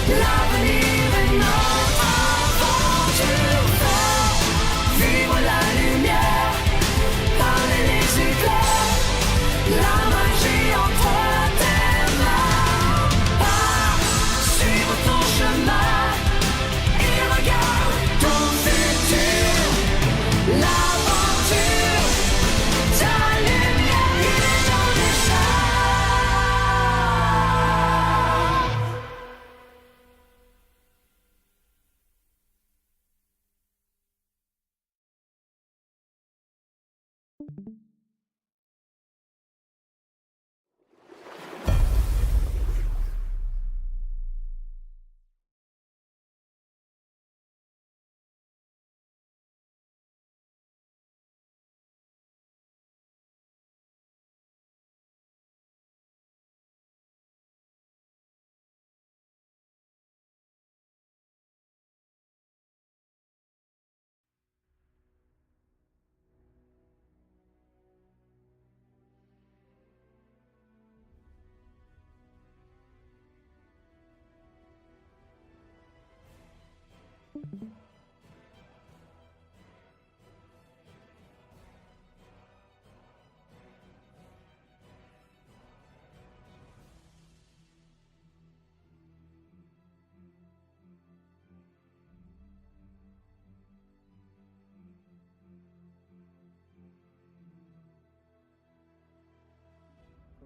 L'avenir est notre aventure. Vivre la lumière, parler les éclairs, la magie entre tes mains. Suivre ton chemin et regarde ton futur. L'aventure, ta lumière est dans les chats.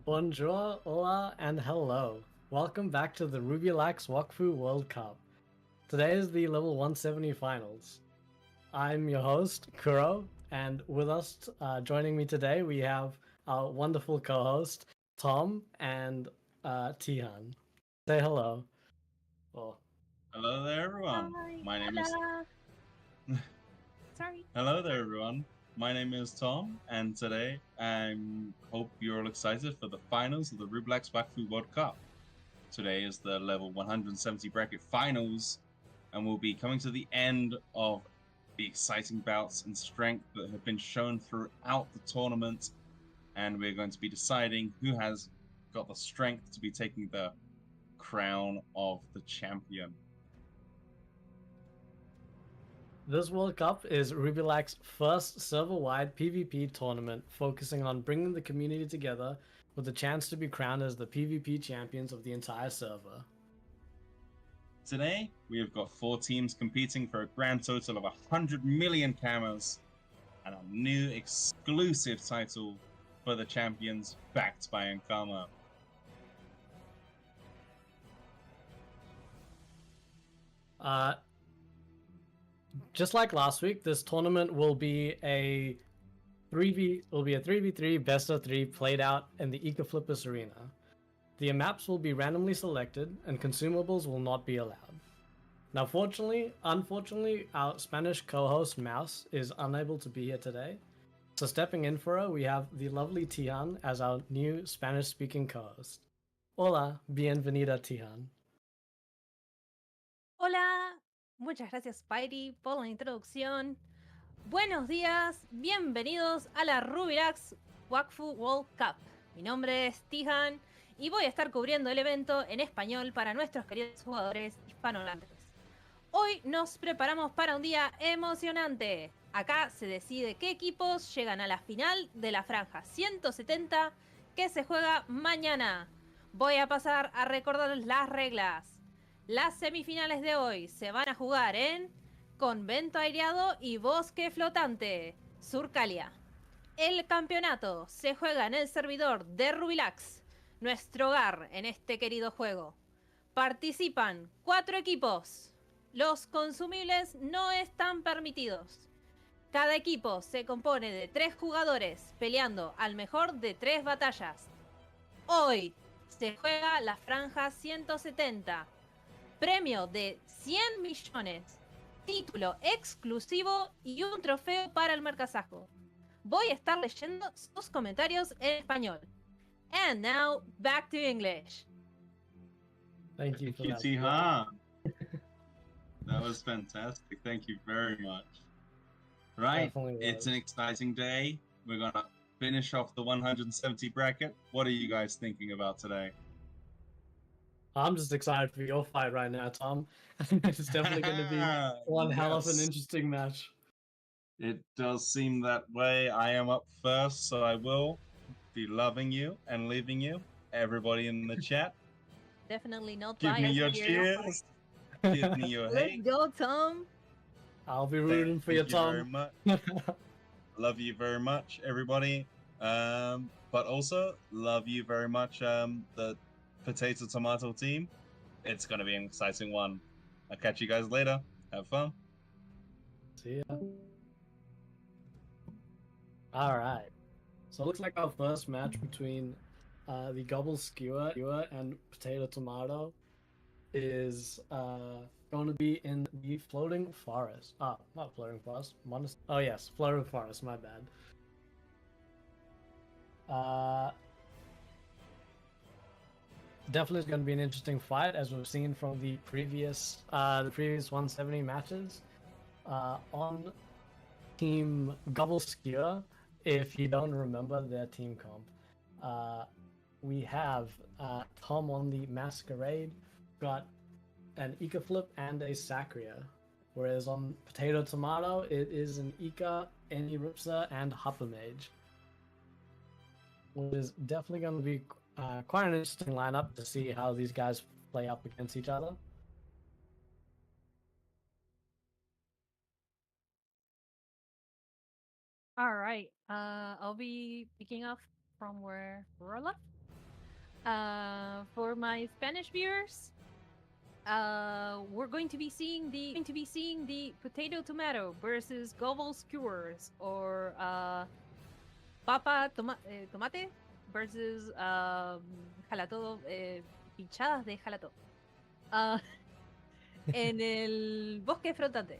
Bonjour, hola, and hello. Welcome back to the Rubilax Wakfu World Cup. Today is the level 170 finals. I'm your host, Kuro, and with us joining me today we have our wonderful co-host, Tom and Tihan. Say hello. Oh. Hello there, everyone. Hi. My name is. Sorry. Hello there, everyone. My name is Tom, and today I hope you're all excited for the finals of the Rubilax Wakfu World Cup. Today is the level 170 bracket finals, and we'll be coming to the end of the exciting bouts and strength that have been shown throughout the tournament, and we're going to be deciding who has got the strength to be taking the crown of the champion. This World Cup is Rubilax's first server-wide PvP tournament focusing on bringing the community together with the chance to be crowned as the PvP champions of the entire server. Today, we have got 4 teams competing for a grand total of 100 million cameras and a new exclusive title for the champions backed by Ankama. Just like last week, this tournament will be a 3v3 best of 3 played out in the Ecoflippus arena. The maps will be randomly selected and consumables will not be allowed. Now unfortunately, our Spanish co-host Mouse is unable to be here today. So stepping in for her, we have the lovely Tihan as our new Spanish-speaking co-host. Hola, bienvenida Tihan. Hola. Muchas gracias, Spidey, por la introducción. Buenos días. Bienvenidos a la Rubilax Wakfu World Cup. Mi nombre es Tihan y voy a estar cubriendo el evento en español para nuestros queridos jugadores hispanohablantes. Hoy nos preparamos para un día emocionante. Acá se decide qué equipos llegan a la final de la franja 170 que se juega mañana. Voy a pasar a recordarles las reglas. Las semifinales de hoy se van a jugar en Convento Aireado y Bosque Flotante, Surcalia. El campeonato se juega en el servidor de Rubilax, nuestro hogar en este querido juego. Participan 4 equipos. Los consumibles no están permitidos. Cada equipo se compone de 3 jugadores peleando al mejor de 3 batallas. Hoy se juega la franja 170. Premio de 100 millones, título exclusivo y un trofeo para el mercasajo. Voy a estar leyendo sus comentarios en español. And now, back to English. Thank you for that. Tihan. That was fantastic. Thank you very much. Right, Definitely it's was. an exciting day. We're going to finish off the 170 bracket. What are you guys thinking about today? I'm just excited for your fight right now, Tom. It's definitely going to be one hell of an Yes. interesting match. It does seem that way. I am up first, so I will be loving you and leaving you. Everybody in the chat, Definitely not give me biased your here. cheers. Give me your Let's hate. go, Tom. I'll be rooting for you, Thank you very Tom. much. Love you very much, everybody. But also love you very much, the potato tomato team. It's gonna be an exciting one. I'll catch you guys later. Have fun. See ya. All right. So it looks like our first match between the Gobble Skewer and Potato Tomato is going to be in the Floating Forest. Ah, not Floating Forest. Oh yes, Floating Forest. My bad. Definitely going to be an interesting fight, as we've seen from the previous 170 matches. On Team Gobble Skewer, if you don't remember their team comp, we have Tom on the Masquerade, got an Ika Flip and a Sacria. Whereas on Potato Tomato, it is an Ika, Any Ripsa, and Hopper Mage. Which is definitely going to be quite an interesting lineup to see how these guys play up against each other. All right. I'll be picking up from where we're left. For my Spanish viewers, we're going to be seeing the potato tomato versus gobble skewers, or tomate versus jalato, pichadas de jalato. En el bosque flotante.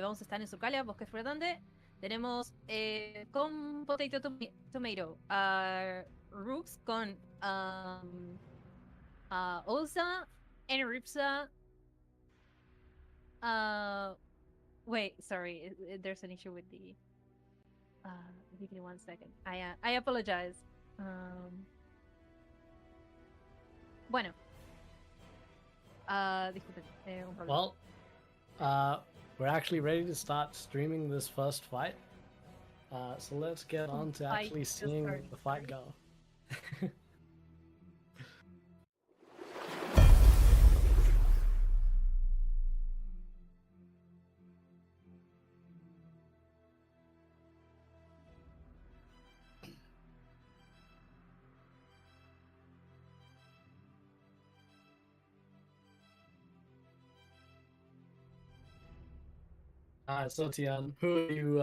Vamos a estar en Surcalia, bosque flotante. Tenemos con potato tomato, Rooks con Osa and Ripsa. Wait, sorry, there's an issue with the. Give me 1 second. I apologize. Bueno. Disculpen. Un problema. Well, we're actually ready to start streaming this first fight. So let's get on to Fight actually just seeing started. the fight go. So Tian, who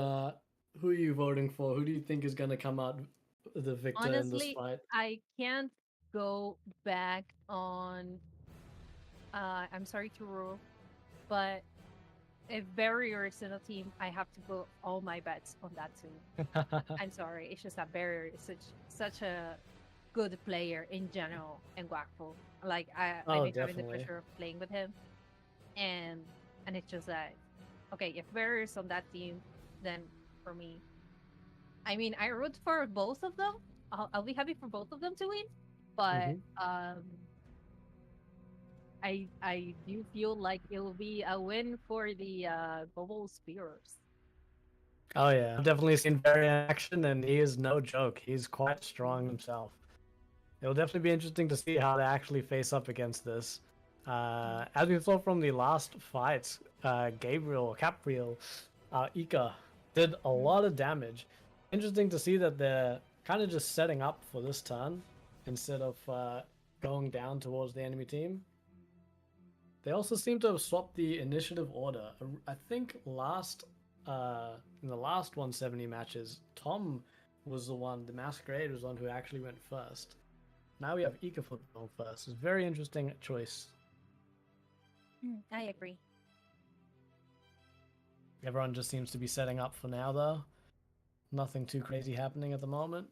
are you voting for? Who do you think is going to come out the victor in this Honestly, fight? I can't go back on. I'm sorry to rule, but a very original team. I have to put all my bets on that team. I'm sorry, it's just that Barrier is such a good player in general in Wakfu. Like I've been having the Definitely. pleasure of playing with him, and it's just that okay, if Barrier is on that team, then for me, I mean, I root for both of them. I'll be happy for both of them to win, but I do feel like it'll be a win for the Global Spears. Oh yeah, I've definitely seen Barry in action, and he is no joke. He's quite strong himself. It'll definitely be interesting to see how they actually face up against this. As we saw from the last fights, Capriel, Ika did a lot of damage. Interesting to see that they're kind of just setting up for this turn instead of going down towards the enemy team. They also seem to have swapped the initiative order. I think in the last 170 matches, Tom was the Masquerade was the one who actually went first. Now we have Ika going first. It's a very interesting choice. I agree. Everyone just seems to be setting up for now, though. Nothing too crazy happening at the moment.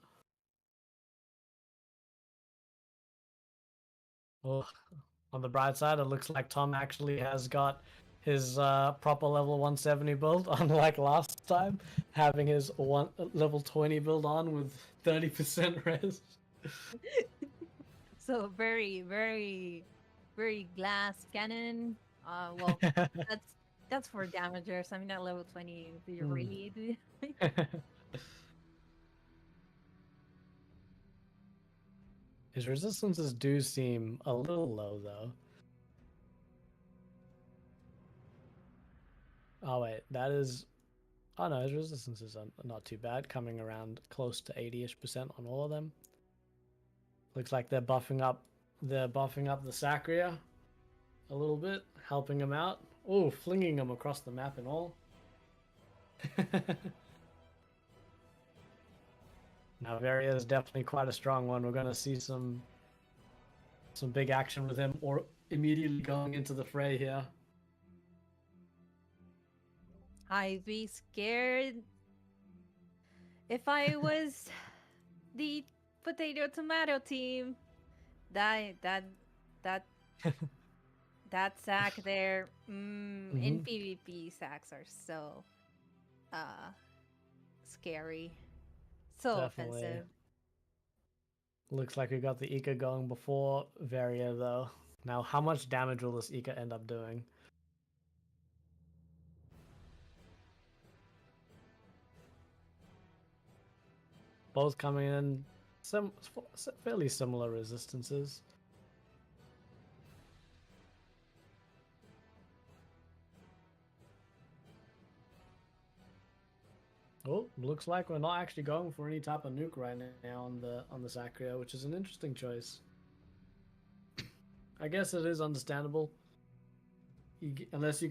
Well, on the bright side, it looks like Tom actually has got his proper level 170 build, unlike last time, having his level 20 build on with 30% res. So very, very, very glass cannon. Well, that's that's for damagers. I mean, at level 20, do you Hmm. really do? His resistances do seem a little low, though. Oh wait, that is. Oh no, his resistances are not too bad, coming around close to 80-ish% on all of them. Looks like they're buffing up. They're buffing up the Sacria a little bit, helping him out. Oh, flinging him across the map and all. Now Varia is definitely quite a strong one. We're going to see some big action with him, or immediately going into the fray here. I'd be scared if I was the potato tomato team. That that that that sack there. In PvP, sacks are so uh scary, so Definitely. offensive. Looks like we got the Ika going before Varia, though. Now, how much damage will this Ika end up doing? Both coming in fairly similar resistances. Oh, looks like we're not actually going for any type of nuke right now on the Sacria, which is an interesting choice. I guess it is understandable. Unless you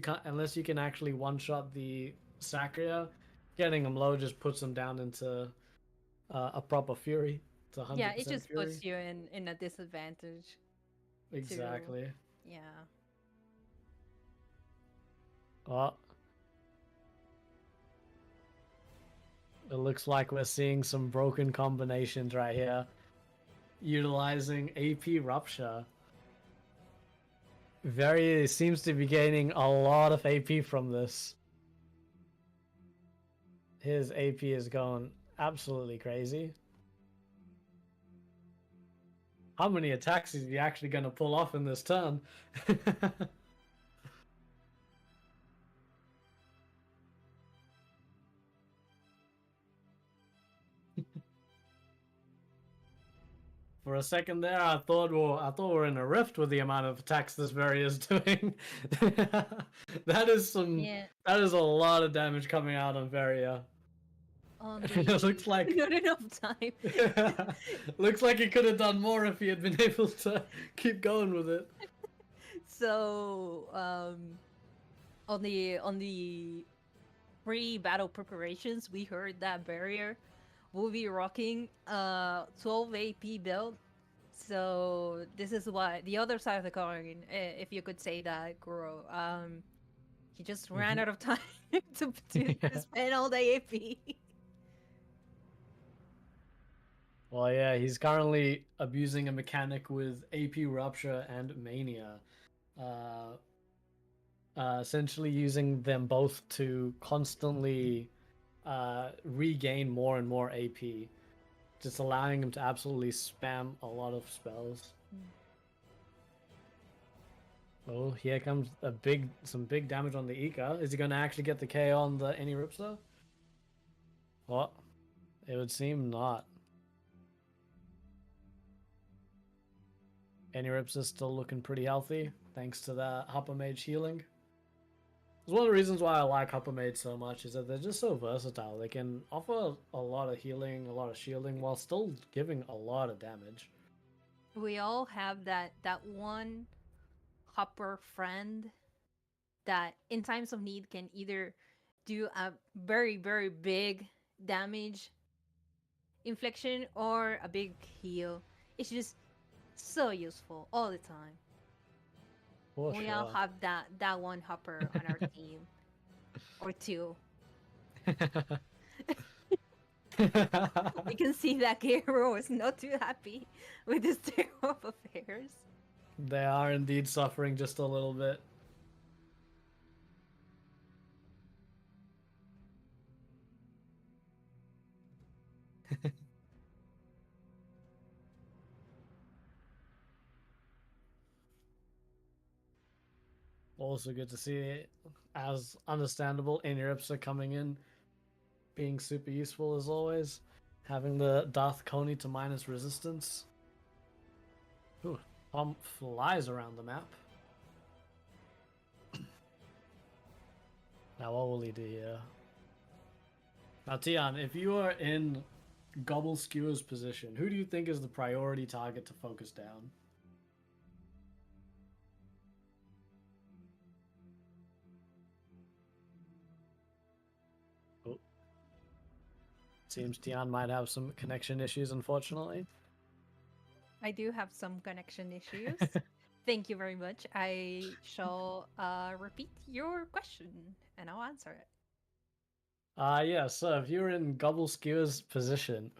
can actually one shot the Sacria, getting them low just puts them down into a proper Fury. It's 100% Yeah, it just Fury. puts you in a disadvantage. Exactly. Yeah. Oh, it looks like we're seeing some broken combinations right here, utilizing AP Rupture. Very seems to be gaining a lot of AP from this. His AP is going absolutely crazy. How many attacks is he actually going to pull off in this turn? For a second there, I thought we were in a rift with the amount of attacks this Very is doing. That is Yeah. that is a lot of damage coming out on Varia. It looks like not enough time. looks like he could have done more if he had been able to keep going with it. So on the pre-battle preparations, we heard that Barrier will be rocking 12 AP build. So this is what the other side of the coin, if you could say that, Guru. He just ran out of time to spend all the AP. Well, yeah, he's currently abusing a mechanic with AP Rupture and Mania. Essentially using them both to constantly regain more and more AP. Just allowing him to absolutely spam a lot of spells. Oh, here comes some big damage on the Ika. Is he going to actually get the KO on the Any Rips though? What? It would seem not. Any Rips is still looking pretty healthy, thanks to that Hopper Mage healing. It's one of the reasons why I like Hopper Mage so much, is that they're just so versatile. They can offer a lot of healing, a lot of shielding, while still giving a lot of damage. We all have that one hopper friend that in times of need can either do a very, very big damage infliction or a big heal. It's just so useful all the time. For We sure. all have that one hopper on our team. Or two. We can see that Gero is not too happy with this state of affairs. They are indeed suffering just a little bit. Also good to see it. As understandable, Inurips are coming in, being super useful as always. Having the Darth Coney to minus resistance. Ooh, Tom flies around the map. Now what will he do here? Now Tian, if you are in Gobble Skewer's position, who do you think is the priority target to focus down? Oh. Seems Tian might have some connection issues, unfortunately. I do have some connection issues. Thank you very much. I shall repeat your question and I'll answer it. Yeah, so if you're in Gobble Skewer's position,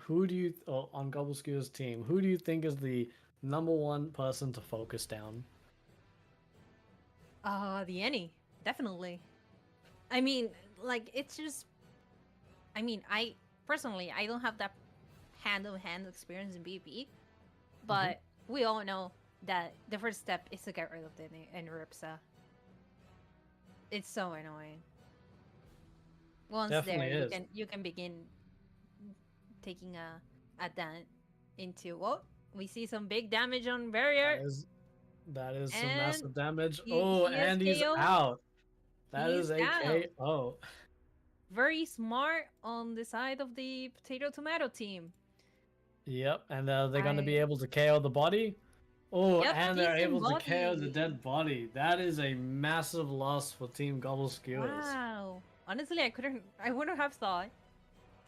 or on Gobble Skewer's team, who do you think is the number one person to focus down? The Any, definitely. I mean, like, it's just. I mean, I personally, I don't have that hand-on-hand experience in PvP, but we all know that the first step is to get rid of the Enripsa. It's so annoying. Once Definitely there, is. you can begin taking a dent into what we see some big damage on barrier. That is some And massive damage. he is And he's KO. out. That He's is a out. KO. Very smart on the side of the potato tomato team. Yep, and they're going to be I- able to KO the body. Oh, Yep, and they're decent able to KO the body. dead body. That is a massive loss for Team Gobble Skewers. Wow. Honestly, I wouldn't have thought.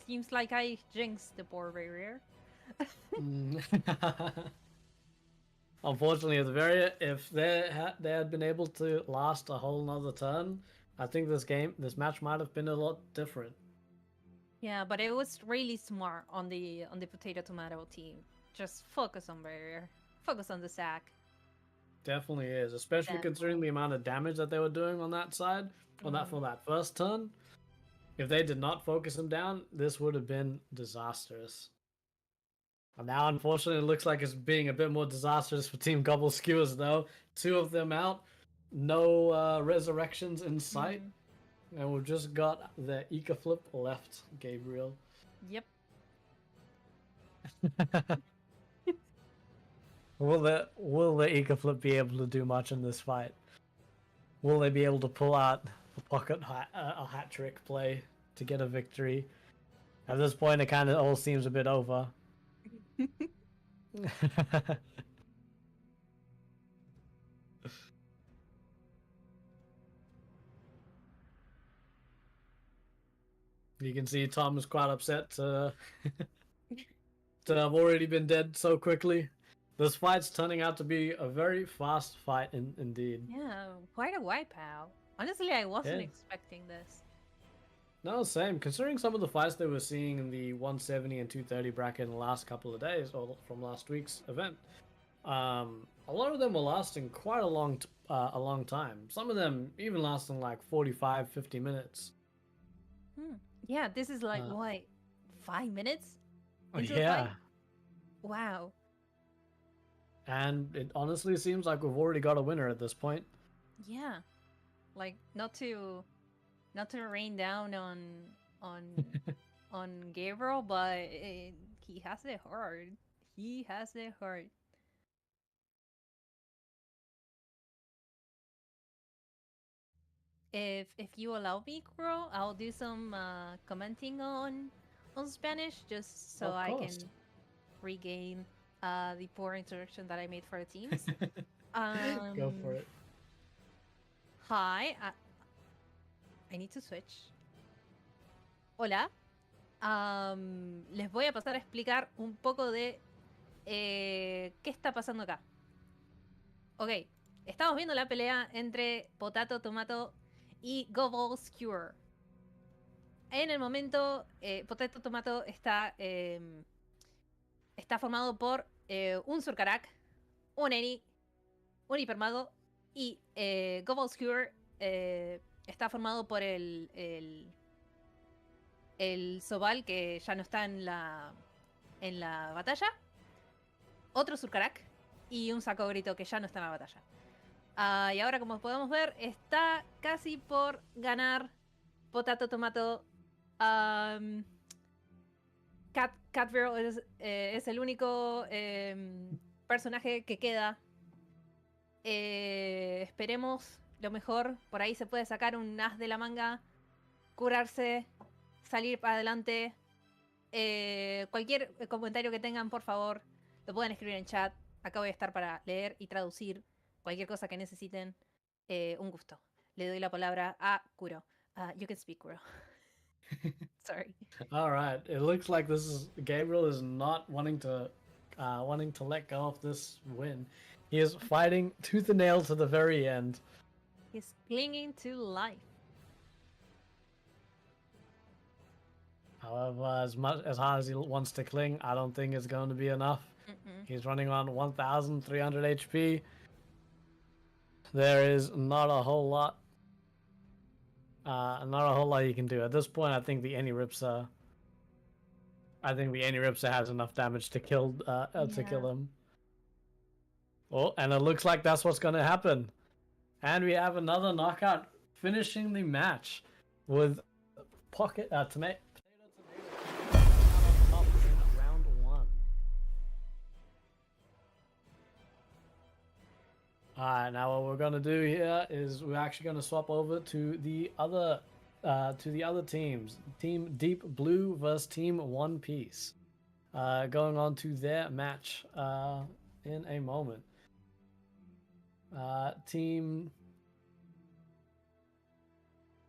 Seems like I jinxed the poor barrier. Mm. Unfortunately, if they had been able to last a whole nother turn, I think this match might have been a lot different. Yeah, but it was really smart on the potato tomato team. Just focus on barrier. Focus on the sack. Definitely is, especially considering the amount of damage that they were doing on that side, on that for that first turn. If they did not focus him down, this would have been disastrous. And now, unfortunately, it looks like it's being a bit more disastrous for Team Gobble Skewers, though. Two of them out, no resurrections in sight, and we've just got the Ika Flip left, Gabriel. Yep. Will the Ika Flip be able to do much in this fight? Will they be able to pull out a hat trick play to get a victory? At this point, it kind of all seems a bit over. You can see Tom is quite upset to have already been dead so quickly. This fight's turning out to be a very fast fight indeed. Yeah, quite a wipeout. Honestly, I wasn't Yeah. expecting this. No, same. Considering some of the fights they were seeing in the 170 and 230 bracket in the last couple of days, or from last week's event, a lot of them were lasting quite a long time. Some of them even lasting like 45, 50 minutes. Yeah, this is like, what, 5 minutes? Oh, into the yeah. fight? Wow. And it honestly seems like we've already got a winner at this point. Yeah. Like, not to rain down on Gabriel, but he has it hard. He has it hard. If you allow me, Kuro, I'll do some commenting on Spanish just so Of I course. can regain the poor introduction that I made for the teams. Go for it. Hi, I need to switch. Hola. Les voy a pasar a explicar un poco de qué está pasando acá. Ok, estamos viendo la pelea entre Potato Tomato y Gobble Skewer. En el momento, Potato Tomato está formado por un Surcarak, un Eni, un Hipermago y Gobble Skewer está formado por el Sobal, que ya no está en la batalla, otro Surcarak y un Saco Grito, que ya no está en la batalla. Y ahora, como podemos ver, está casi por ganar Potato Tomato. Catgirl es el único personaje que queda. Esperemos lo mejor. Por ahí se puede sacar un as de la manga, curarse, salir para adelante. Cualquier comentario que tengan, por favor, lo pueden escribir en chat. Acá voy a estar para leer y traducir cualquier cosa que necesiten. Un gusto. Le doy la palabra a Kuro. You can speak, Kuro. Sorry. All right. It looks like Gabriel is not wanting to let go of this win. He is fighting tooth and nail to the very end. He's clinging to life. However, as hard as he wants to cling, I don't think it's going to be enough. He's running on 1,300 HP. There is not a whole lot you can do at this point. I think the Any Ripsa has enough damage to kill him. Oh, and it looks like that's what's going to happen. And we have another knockout finishing the match with Tomato top in round 1. Alright, now what we're gonna do here is we're actually gonna swap over to the other teams. Team Deep Blue versus Team One Piece. Going on to their match in a moment. Team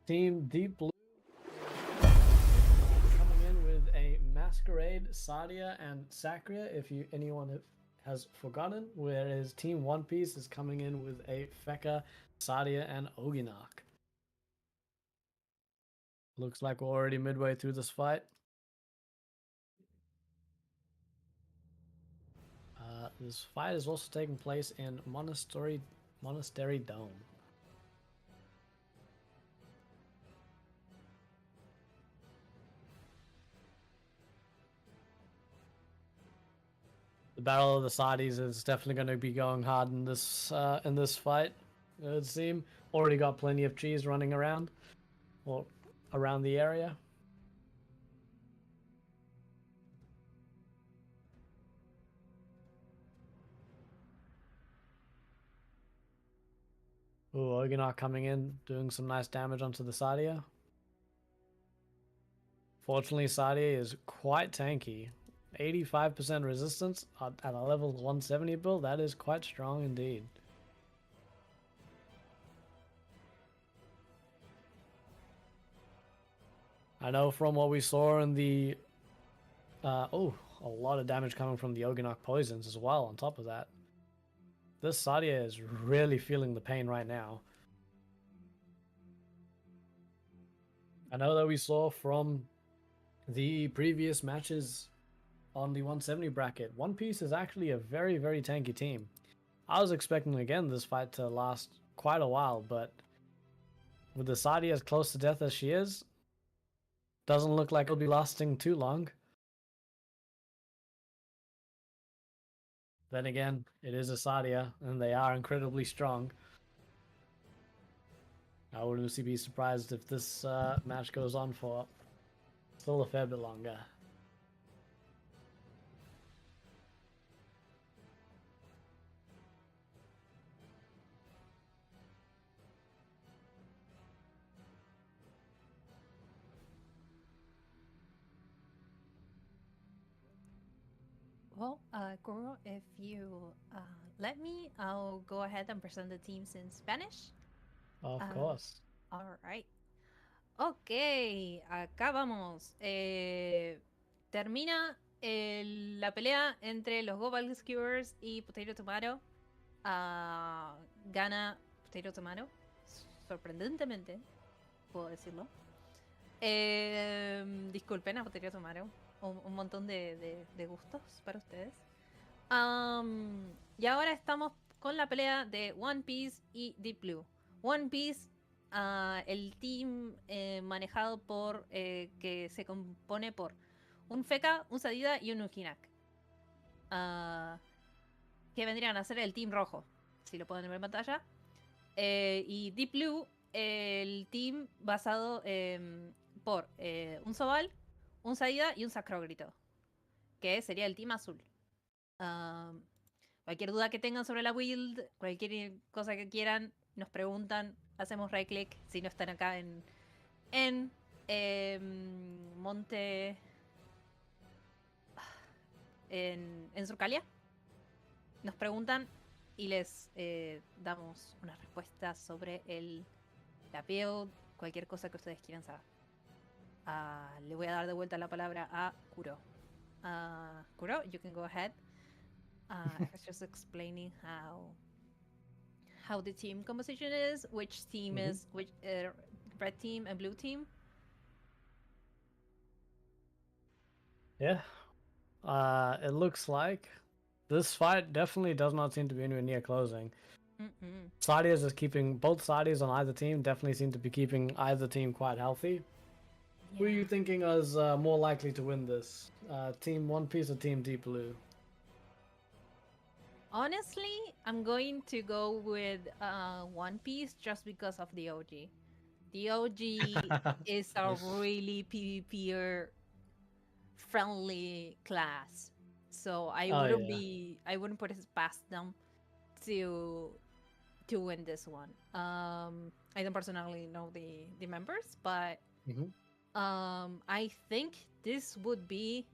Deep Blue coming in with a Masquerade, Sadia, and Sacria, if anyone has forgotten, whereas Team One Piece is coming in with a Feka, Sadia, and Oginak. Looks like we're already midway through this fight. This fight is also taking place in Monastery Dome. The Battle of the Sadies is definitely going to be going hard in this fight. It would seem. Already got plenty of cheese running around, or around the area. Ooh, Oginak coming in, doing some nice damage onto the Sadia. Fortunately, Sadia is quite tanky. 85% resistance at a level 170 build, that is quite strong indeed. I know from what we saw in the... a lot of damage coming from the Oginak poisons as well on top of that. This Sadia is really feeling the pain right now. I know that we saw from the previous matches on the 170 bracket, One Piece is actually a very, very tanky team. I was expecting, again, this fight to last quite a while, but with the Sadia as close to death as she is, doesn't look like it'll be lasting too long. Then again, it is a Sadia, and they are incredibly strong. I wouldn't be surprised if this match goes on for still a fair bit longer. Well, Kuro, if you let me, I'll go ahead and present the teams in Spanish. Of course. Alright. Ok, acá vamos. Termina la pelea entre los Global Skewers y Potato Tomato. Gana Potato Tomato. Sorprendentemente, puedo decirlo. Disculpen a Potato Tomato. Un montón de gustos para ustedes. Y ahora estamos con la pelea de One Piece y Deep Blue. One Piece, el team manejado por que se compone por un Feka, un Sadida y un Ujinak, que vendrían a ser el team rojo, si lo pueden ver en pantalla. Y Deep Blue, el team basado por un Sobal, un Saida y un Sacrógrito, que sería el team azul. Um, Cualquier duda que tengan sobre la build, cualquier cosa que quieran, nos preguntan, hacemos right click si no están acá en Monte. En Surcalia. Nos preguntan y les damos una respuesta sobre la build, cualquier cosa que ustedes quieran saber. Le voy a dar de vuelta la palabra a Kuro. Kuro, you can go ahead. I was just explaining how the team composition is, which team is which red team and blue team. Yeah. It looks like this fight definitely does not seem to be anywhere near closing. Mm-mm. Sadias is keeping both Sadias on either team definitely seem to be keeping either team quite healthy. Who are you thinking is more likely to win this? Team One Piece or Team Deep Blue? Honestly, I'm going to go with One Piece just because of the OG. The OG is a really PvPer friendly class, so I Oh, wouldn't yeah. I wouldn't put it past them to win this one. I don't personally know the members, but Mhm. I think this would be.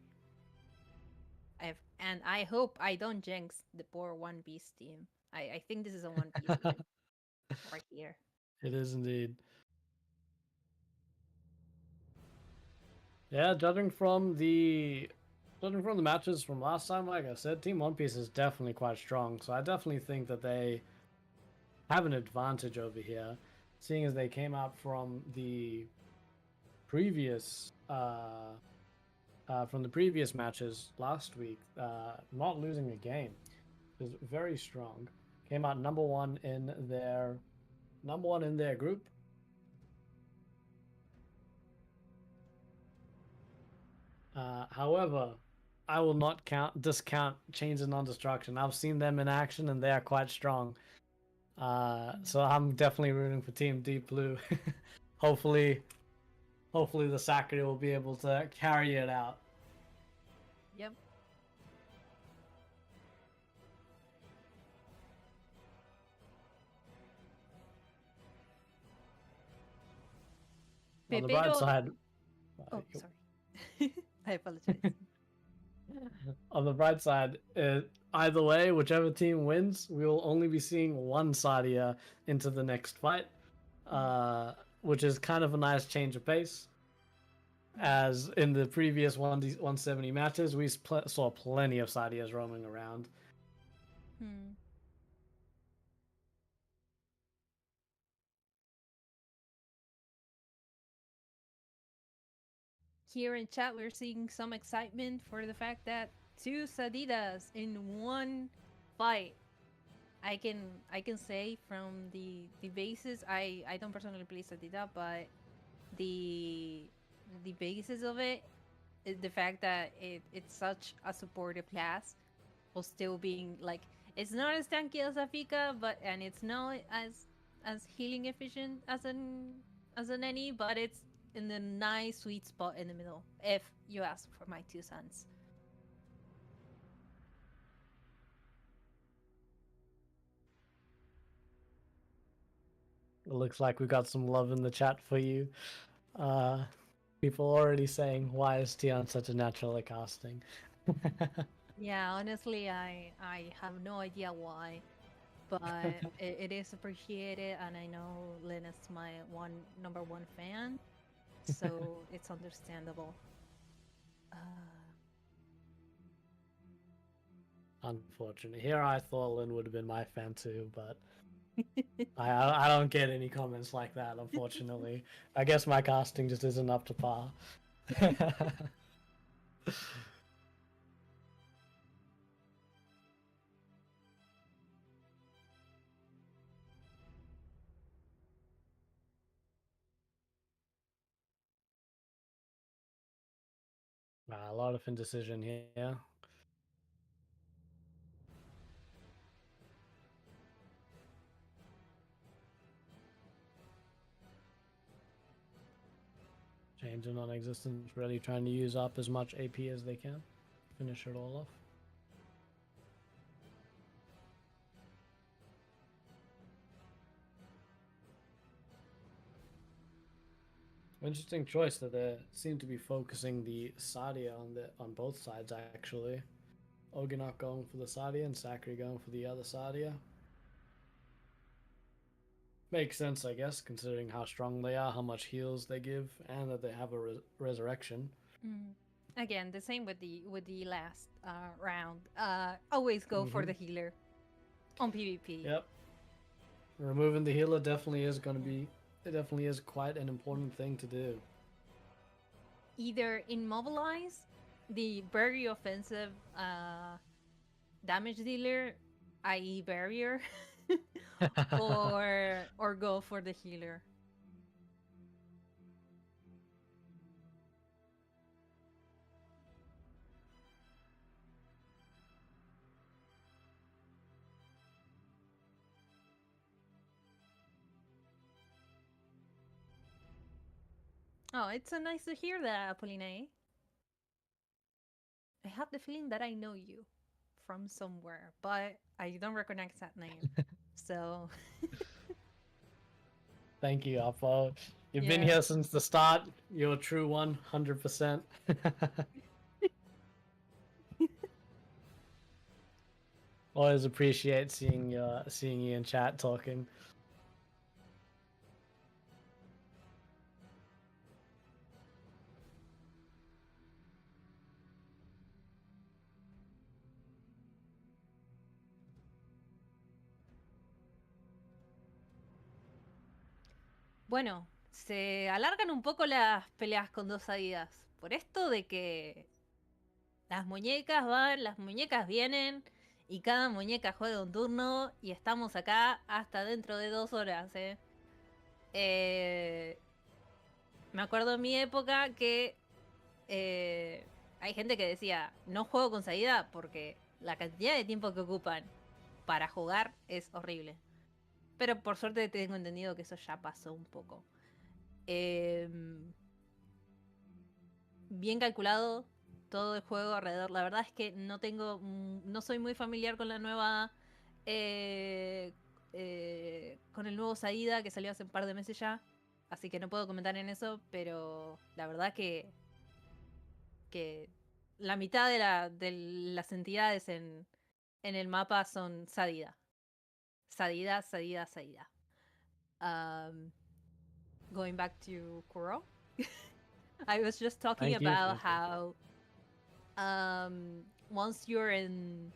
And I hope I don't jinx the poor One Piece team. I think this is a One Piece win right here. It is indeed. Yeah, judging from the matches from last time, like I said, Team One Piece is definitely quite strong. So I definitely think that they have an advantage over here, seeing as they came out previous from the previous matches last week, not losing a game, is very strong. Came out number one in their group. However, I will not discount Chains of Non-Destruction. I've seen them in action, and they are quite strong. So I'm definitely rooting for Team Deep Blue. hopefully, hopefully the Sakura will be able to carry it out. Yep. On the bright Pepero. side, Oh, sorry. I apologize. on the bright side, either way, whichever team wins, we will only be seeing one Sadia into the next fight, which is kind of a nice change of pace. As in the previous 170 matches, we saw plenty of Sadias roaming around. Hmm. Here in chat, we're seeing some excitement for the fact that two Sadidas in one fight. I can say from the basis, I don't personally play Sadida, but the basis of it is the fact that it's such a supportive class, while still being like, it's not as tanky as Afika, and it's not as healing efficient as an any, but it's in the nice sweet spot in the middle, if you ask for my 2 cents. It looks like we got some love in the chat for you. People already saying, why is Tian such a natural at casting? Yeah, honestly, I have no idea why, but it is appreciated, and I know Lynn is my number one fan, so it's understandable. Unfortunately. Here I thought Lynn would have been my fan too, but I don't get any comments like that, unfortunately. I guess my casting just isn't up to par. A lot of indecision here. into non-existence, really trying to use up as much AP as they can. Finish it all off. Interesting choice that they seem to be focusing the Sadia on both sides actually. Oganok going for the Sadia and Sakri going for the other Sadia. Makes sense, I guess, considering how strong they are, how much heals they give, and that they have a resurrection. Again, the same with the last round. Always go for the healer on PvP. Yep. Removing the healer definitely is going to be. It definitely is quite an important thing to do. Either immobilize the very offensive damage dealer, i.e. barrier, or go for the healer. Oh, it's so nice to hear that, Apolline. I have the feeling that I know you from somewhere, but I don't recognize that name. So Thank you, Apo. You've been Yeah. here since the start. You're a true one, 100%. Always appreciate seeing you in chat talking. bueno, se alargan un poco las peleas con dos Adidas. Por esto de que las muñecas van, las muñecas vienen y cada muñeca juega un turno y estamos acá hasta dentro de 2 horas, ¿eh? Me acuerdo en mi época que hay gente que decía, no juego con Saída porque la cantidad de tiempo que ocupan para jugar es horrible. Pero por suerte tengo entendido que eso ya pasó un poco. Bien calculado todo el juego alrededor. La verdad es que no soy muy familiar con la nueva, con el nuevo Saída que salió hace un par de meses ya. Así que no puedo comentar en eso, pero la verdad que la mitad de las entidades en el mapa son Sadida. Sadida, Sadida, Sadida. Going back to Kuro, I was just talking Thank you, about thank you. how once you're in,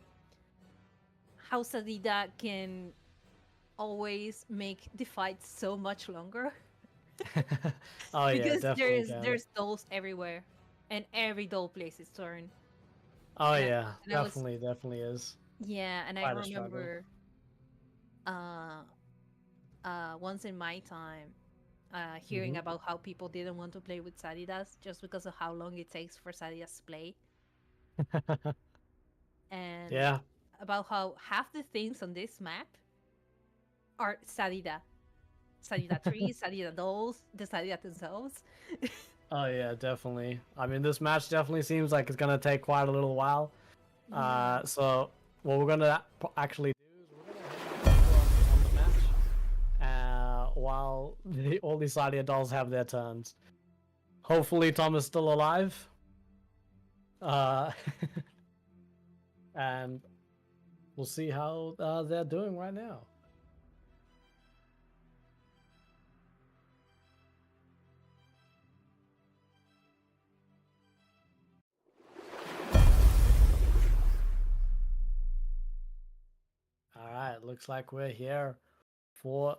how Sadida can always make the fight so much longer. Oh yeah, Because definitely can. there's dolls everywhere, and every doll plays its turn. Oh and I- yeah, and I was- definitely is. Yeah, and I Quite a struggle. remember once in my time hearing Mhm. about how people didn't want to play with Sadidas just because of how long it takes for Sadidas to play, and Yeah. about how half the things on this map are Sadida. Sadida trees, Sadida dolls, the Sadida themselves. Oh yeah, definitely. I mean, this match definitely seems like it's gonna take quite a little while. So what we're gonna actually do is we're gonna head on the match while all these Sadia dolls have their turns. Hopefully, Tom is still alive. And we'll see how they're doing right now. All right, looks like we're here for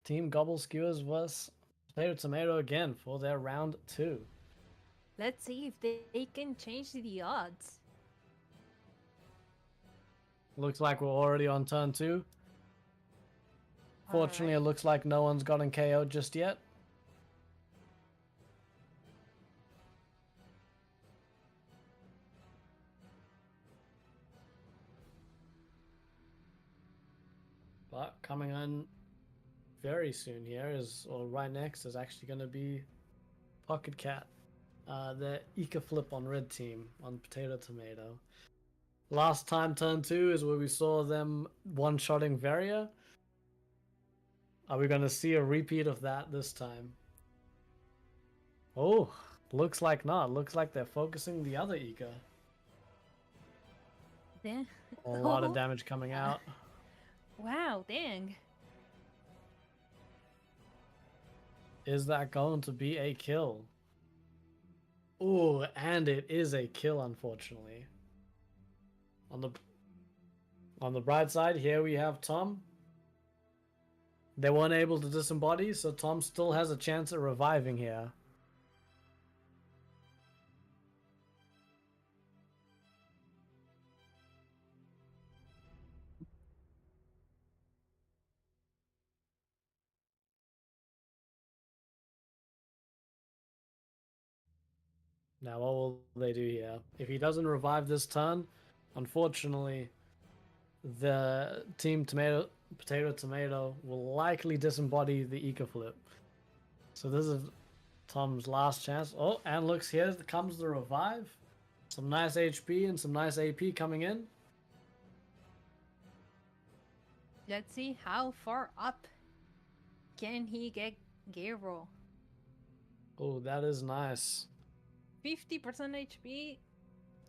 Team Gobble Skewers vs Potato Tomato again for their round 2. Let's see if they can change the odds. Looks like we're already on turn 2. Fortunately, it looks like no one's gotten KO'd just yet. But coming on very soon here is, or right next, is actually going to be Pocket Cat. The Ika flip on red team on Potato Tomato. Last time turn 2 is where we saw them one-shotting Varia. Are we going to see a repeat of that this time? Oh, looks like not. Looks like they're focusing the other Ika. Dang. A lot of Oh, damage coming out. wow, dang. Is that going to be a kill? Oh, and it is a kill, unfortunately. On the bright side, here we have Tom. They weren't able to disembody, so Tom still has a chance at reviving here. Now, what will they do here? If he doesn't revive this turn, unfortunately, the team Potato Tomato will likely disembody the Ika flip. So this is Tom's last chance. Oh, and looks, here comes the revive. Some nice HP and some nice AP coming in. Let's see how far up can he get Gabriel. Oh, that is nice. 50% HP.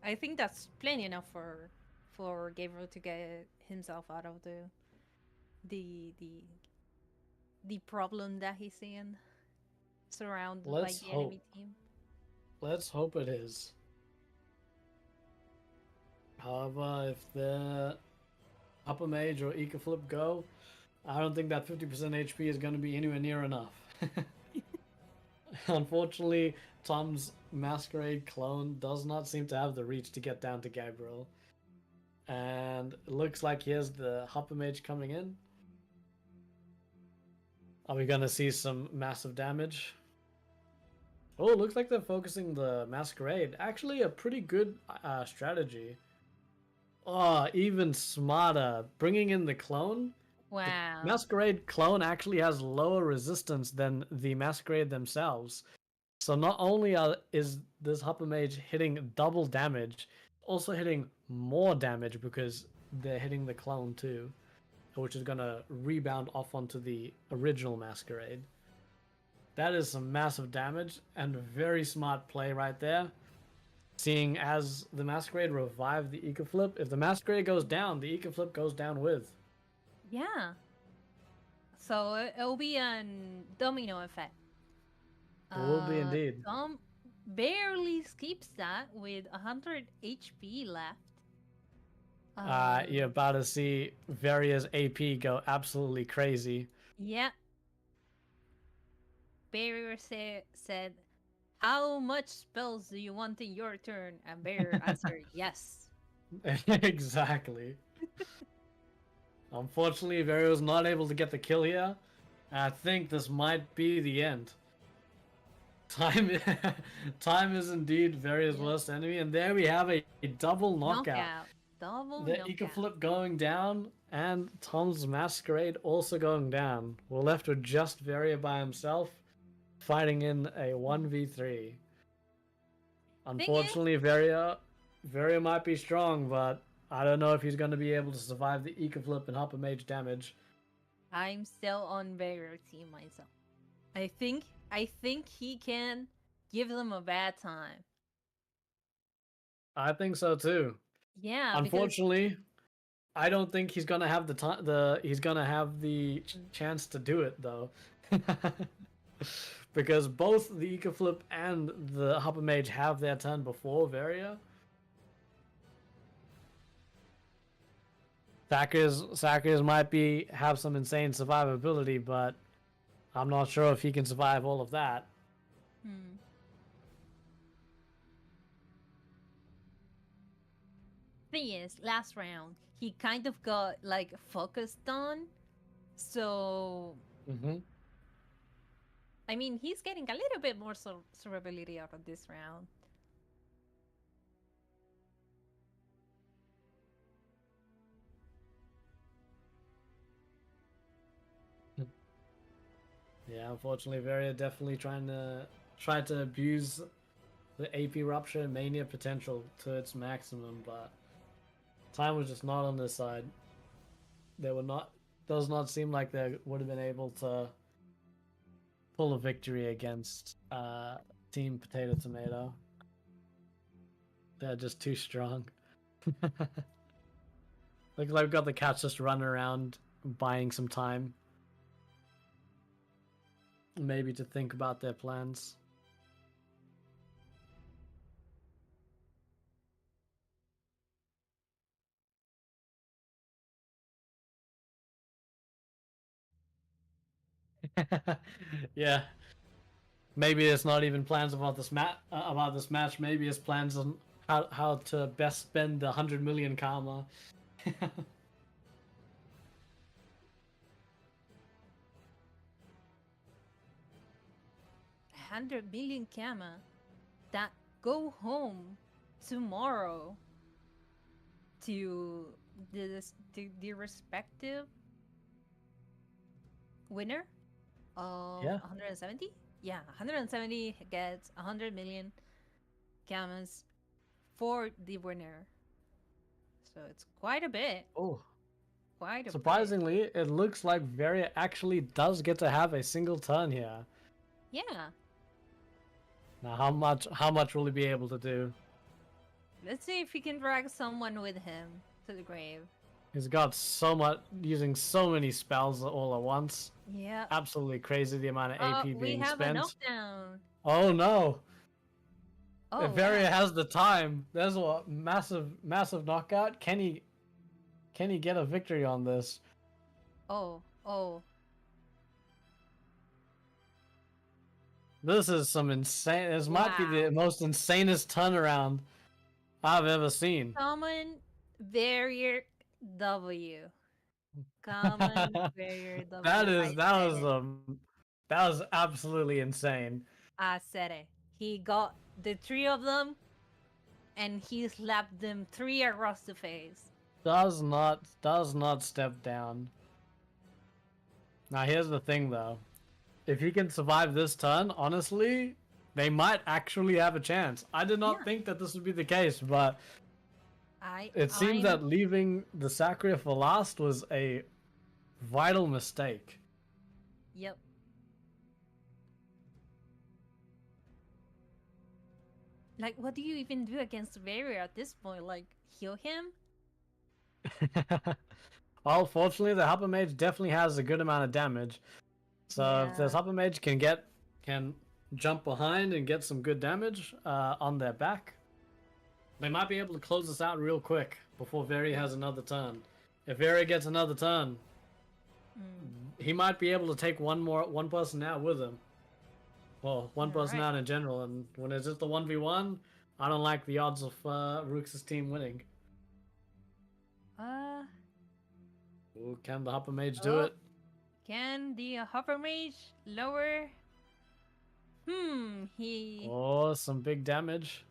I think that's plenty enough for Gabriel to get himself out of the problem that he's in, surrounded Let's by the hope. enemy team. Let's hope it is. However, if the upper mage or Ika flip go, I don't think that 50% HP is going to be anywhere near enough. Unfortunately, Tom's Masquerade clone does not seem to have the reach to get down to Gabriel. And it looks like here's the Hopper Mage coming in. Are we going to see some massive damage? Oh, it looks like they're focusing the Masquerade. Actually, a pretty good strategy. Oh, even smarter. Bringing in the clone. Wow. Masquerade clone actually has lower resistance than the Masquerade themselves. So not only is this Hopper Mage hitting double damage, also hitting more damage because they're hitting the clone too, which is going to rebound off onto the original Masquerade. That is some massive damage and very smart play right there. Seeing as the Masquerade revived the Ika flip, if the Masquerade goes down, the Ika flip goes down with. Yeah. So it'll be a domino effect. It will be indeed. Tom barely skips that with 100 HP left. You're about to see Varia's AP go absolutely crazy. Yeah. Barrier said, "How much spells do you want in your turn?" And Barrier answered, "Yes." Exactly. Unfortunately, Varia was not able to get the kill here. I think this might be the end. Time is indeed Varia's worst enemy, and there we have a double knockout. Double The knockout. Ika flip going down, and Tom's Masquerade also going down. We're left with just Varia by himself, fighting in a 1v3. Unfortunately, Varia might be strong, but I don't know if he's going to be able to survive the Ika flip and Hopper Mage damage. I'm still on Barrier team myself. I think he can give them a bad time. I think so too. Yeah. Unfortunately, I don't think he's gonna have the time. He's gonna have the chance to do it though, because both the Ika flip and the Hopper Mage have their turn before Varia. Sackers might have some insane survivability, but I'm not sure if he can survive all of that. Thing is, last round he kind of got like focused on, so I mean he's getting a little bit more survivability out of this round. Yeah, unfortunately, Varia definitely trying to tried to abuse the AP Rupture and Mania potential to its maximum, but time was just not on their side. They were not. Does not seem like they would have been able to pull a victory against Team Potato Tomato. They're just too strong. Looks like we've got the cats just running around buying some time. Maybe to think about their plans. Yeah. Maybe it's not even plans about this match. Maybe it's plans on how to best spend the 100 million karma. 100 million Kama that go home tomorrow to the respective winner of Yeah. 170. Yeah, 170 gets 100 million Kamas for the winner. So it's quite a bit. Oh, Quite a bit. surprisingly, it looks like Varia actually does get to have a single turn here. Yeah. Now, how much will he be able to do? Let's see if he can drag someone with him to the grave. He's got so much, using so many spells all at once. Yeah. Absolutely crazy the amount of AP We being have a spent. knockdown. Oh no! Oh, If Varia wow. has the time, there's a massive knockout. Can he get a victory on this? Oh. This is some insane. This might be the Wow. most insanest turnaround I've ever seen. Common barrier W. Common barrier W. That was absolutely insane. I said it. He got the three of them, and he slapped them three across the face. Does not step down. Now here's the thing though. If he can survive this turn, honestly, they might actually have a chance. I did not Yeah. think that this would be the case, but it seemed I'm- that leaving the Sacria for last was a vital mistake. Yep. Like, what do you even do against barrier at this point? Like, heal him? Well, fortunately, the Hopper Mage definitely has a good amount of damage. So if this Yeah. Hopper Mage can jump behind and get some good damage on their back, they might be able to close this out real quick before Veri has another turn. If Veri gets another turn, he might be able to take one person out with him. Well, one person Alright. out in general, and when it's just a 1v1, I don't like the odds of Rook's team winning. Ooh, can the Hopper Mage do Oh. it? Can the Hopper Mage lower? He Oh, some big damage.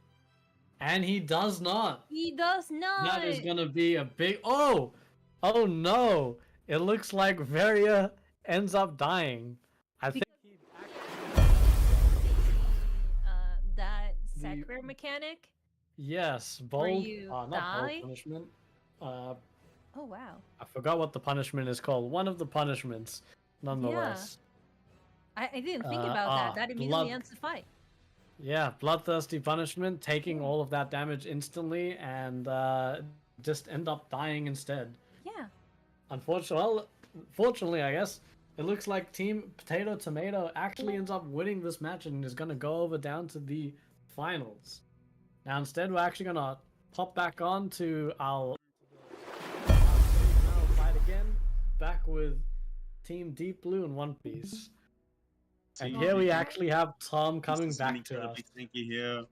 And he does not. does not. That is gonna be a big. Oh no! It looks like Varia ends up dying. I think he That The- sacred mechanic. yes, Where bold. you Not die? bold punishment. Oh wow. I forgot what the punishment is called. One of the punishments, nonetheless. I didn't think Uh, about that. That immediately blood- ends the fight. Yeah, bloodthirsty punishment, taking all of that damage instantly and just end up dying instead. Yeah. Fortunately, I guess it looks like Team Potato Tomato actually ends up winning this match and is gonna go over down to the finals. Now, instead, we're actually gonna pop back on to our final fight again, back with Team Deep Blue and One Piece. And here we actually have Tom coming back to us. Stinky here.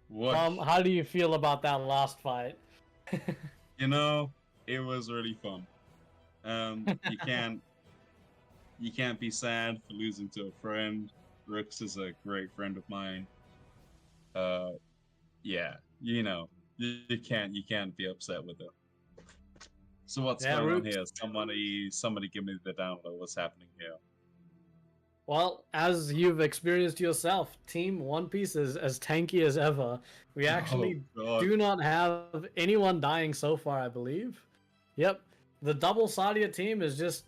What? How do you feel about that last fight? You know, it was really fun. You can't be sad for losing to a friend. Rooks is a great friend of mine. Yeah, you know, you can't be upset with it. So what's Yeah, going on Rooks. here? Somebody give me the download. What's happening here? Well, as you've experienced yourself, Team One Piece is as tanky as ever. We actually God. do not have anyone dying so far, I believe. Yep, the double Sadia team is just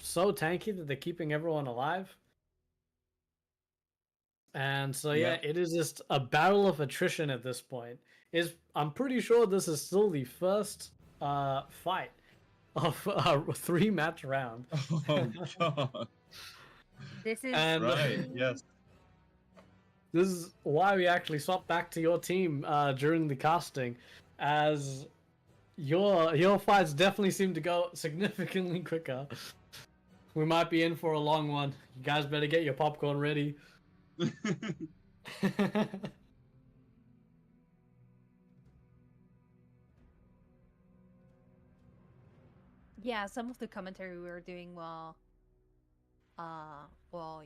so tanky that they're keeping everyone alive. And so yeah, Yeah. it is just a battle of attrition at this point. I'm pretty sure this is still the first fight of a 3-match round. Oh God. This is And Right. Yes. this is why we actually swapped back to your team during the casting, as your fights definitely seem to go significantly quicker. We might be in for a long one. You guys better get your popcorn ready. yeah. Some of the commentary we were doing while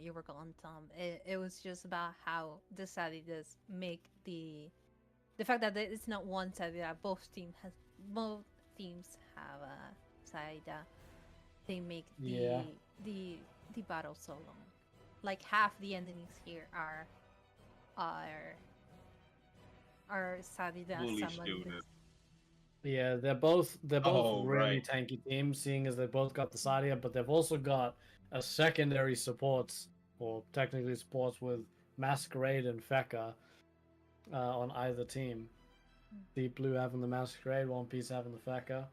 you were gone, Tom. It was just about how the Sadidas make the fact that it's not one Sadida. Both teams have a Sadida. They make Yeah. the battle so long. Like half the endings here are Sadida Fully summoned. shielded. Yeah, they're both Oh, really right. tanky teams, seeing as they both got the Sadia, but they've also got a secondary supports, or technically supports with Masquerade and Feka on either team. Deep Blue having the Masquerade, One Piece having the Feka.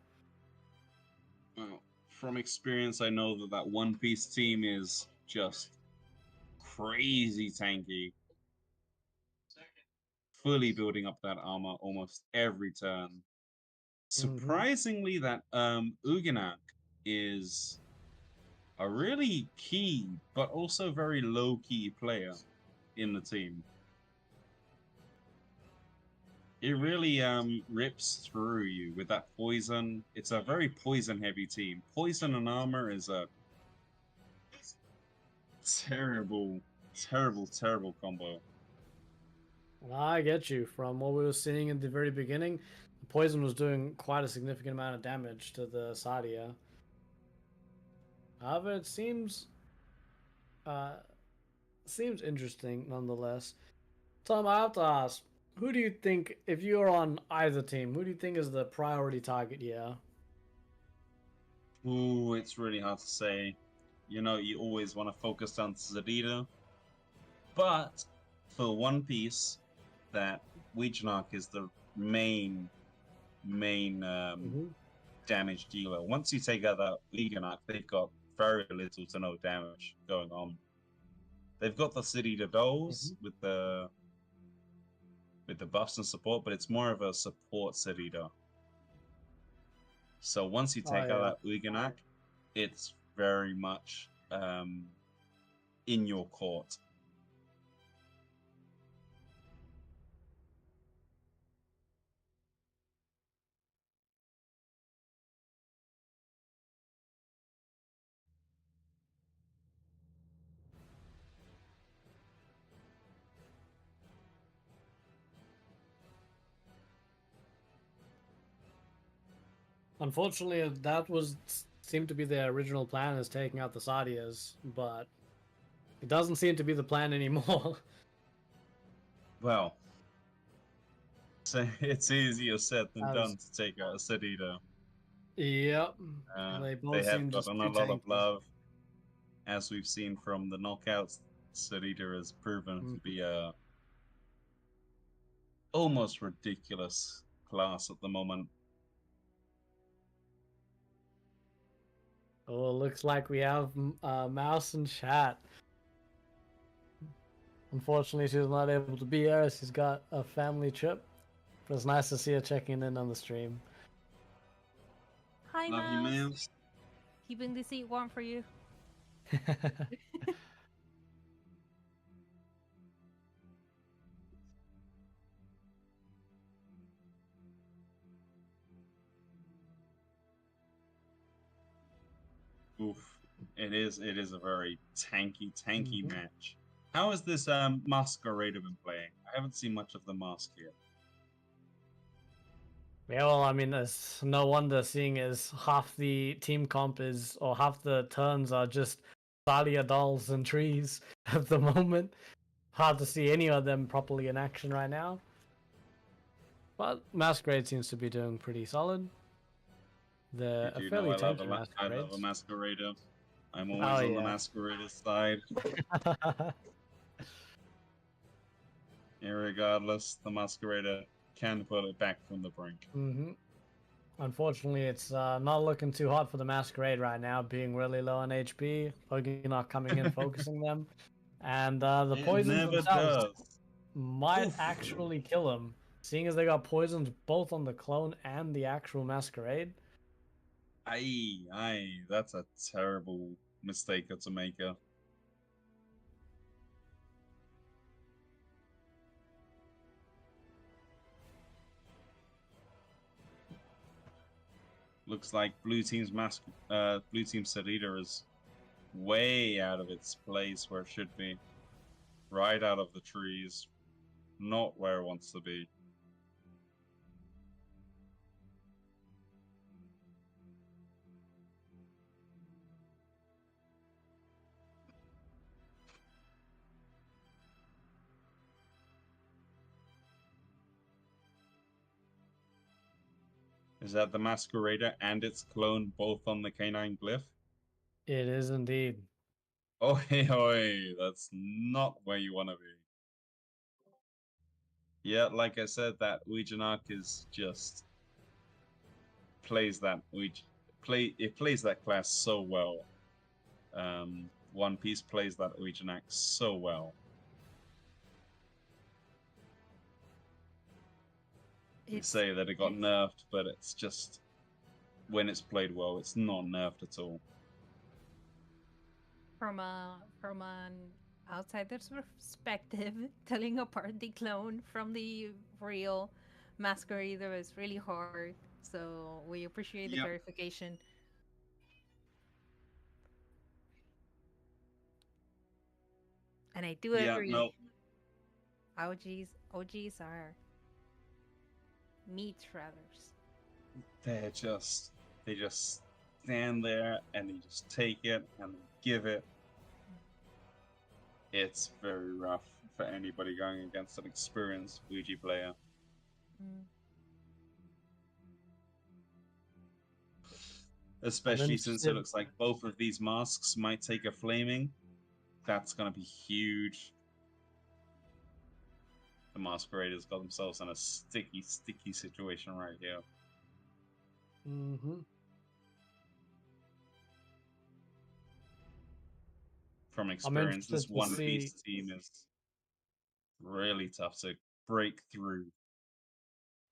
Well, from experience, I know that that One Piece team is just crazy tanky. Fully building up that armor almost every turn. Surprisingly, that Uganak is a really key, but also very low-key player in the team. It really rips through you with that poison. It's a very poison-heavy team. Poison and armor is a terrible, terrible, terrible combo. I get you. From what we were seeing in the very beginning, the poison was doing quite a significant amount of damage to the Sadia. However, it seems interesting nonetheless. Tom, I have to ask, who do you think, if you're on either team, who do you think is the priority target here? Ooh, it's really hard to say. You know, you always want to focus on Zadida. But for One Piece, that Wijanok is the main damage dealer. Once you take out that Wijanok, they've got very little to no damage going on. They've got the City to Dolls with the buffs and support, but it's more of a support City to. So once you take out that Wiganak, it's very much in your court. Unfortunately, that seemed to be the original plan, is taking out the Sadias, but it doesn't seem to be the plan anymore. Well, so it's easier said than As- done to take out a City to. Yep. They both have seem just gotten a too lot of tanky. love, as we've seen from the knockouts. Sarita has proven to be a almost ridiculous class at the moment. Oh, looks like we have Mouse in chat. Unfortunately, she's not able to be here. She's got a family trip. But it's nice to see her checking in on the stream. Hi, Love you, Mouse. Mouse. Keeping the seat warm for you. Oof. It is a very tanky match. How has this Masquerader been playing? I haven't seen much of the mask here. Yeah, well, I mean, it's no wonder, seeing as half the team comp is, or half the turns are just Thalia dolls and trees at the moment. Hard to see any of them properly in action right now. But Masquerade seems to be doing pretty solid. They're Did a you know fairly I love tanky I love a Masquerade. masquerader? I'm always Oh, on the yeah. masquerader's side. Irregardless, the masquerader can pull it back from the brink. hmm Unfortunately, it's not looking too hot for the Masquerade right now, being really low on HP. Hoagie not coming in, focusing them. And the It poisons never themselves does. might Oof. actually kill him, seeing as they got poisons both on the clone and the actual Masquerade. Aye, that's a terrible mistake to make. Looks like blue team's Sarita is way out of its place where it should be. Right out of the trees. Not where it wants to be. Is that the Masquerader and its clone both on the canine glyph? It is indeed. Oi, that's not where you want to be. Yeah, like I said, that Ouijanak is just plays that it plays that class so well. One Piece plays that Ouijanak so well. You say that it got nerfed, but it's just when it's played well, it's not nerfed at all. From an outsider's perspective, telling apart the clone from the real masquerader is really hard. So we appreciate the Yep. clarification. And I do Yeah, agree. no, OGs are meat shredders. they just stand there and they just take it and give it. It's very rough for anybody going against an experienced Ouija player. Mm. Especially since it interested- looks like both of these masks might take a flaming. That's gonna be huge. The Masqueraders got themselves in a sticky situation right here. From experience, this interested to One see- Piece team is really tough to break through.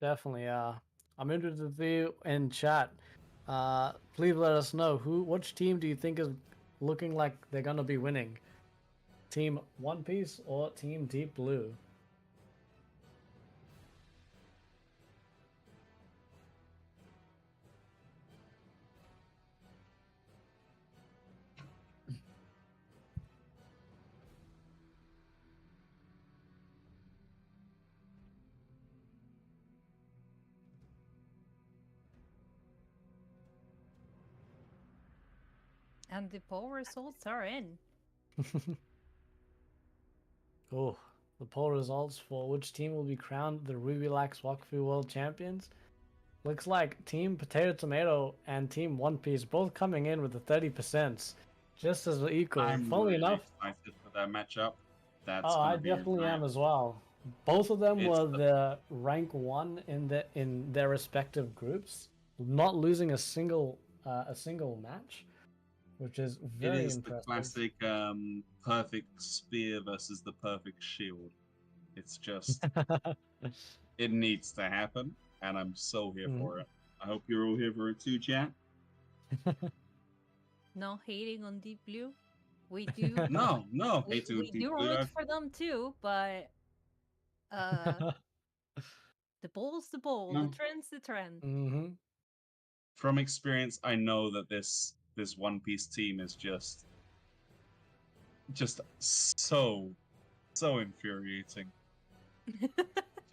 Definitely, I'm interested to see in chat. Please let us know which team do you think is looking like they're gonna be winning? Team One Piece or Team Deep Blue? And the poll results are in. Oh, the poll results for which team will be crowned the Rubilax Wakfu World Champions. Looks like Team Potato Tomato and Team One Piece both coming in with the 30%, just as equal. I'm Funnily really enough, excited for that matchup. That's oh, I gonna be definitely right. am as well. Both of them It's were the rank 1 in their respective groups, not losing a single match, which is It very is impressive. the classic perfect spear versus the perfect shield. It's just it needs to happen, and I'm so here for it. I hope you're all here for it too, chat. No hating on Deep Blue. We do No, we, hate to we Deep do Blue. root for them too, but the ball's the ball, the No. trend's the trend. From experience, I know that this One Piece team is just so infuriating.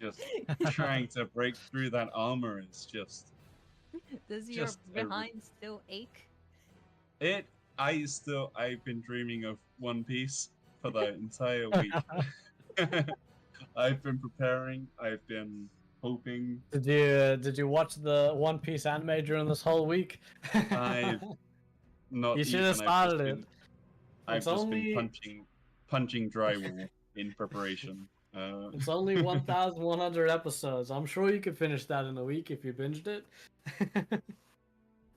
Just trying to break through that armor is just Does your just behind still ache? it I've been dreaming of One Piece for the entire week. I've been preparing. I've been hoping. Did you watch the One Piece anime during this whole week? I've not You should even. have started it. I've It's just been only punching drywall in preparation. it's only 1,100 episodes. I'm sure you could finish that in a week if you binged it.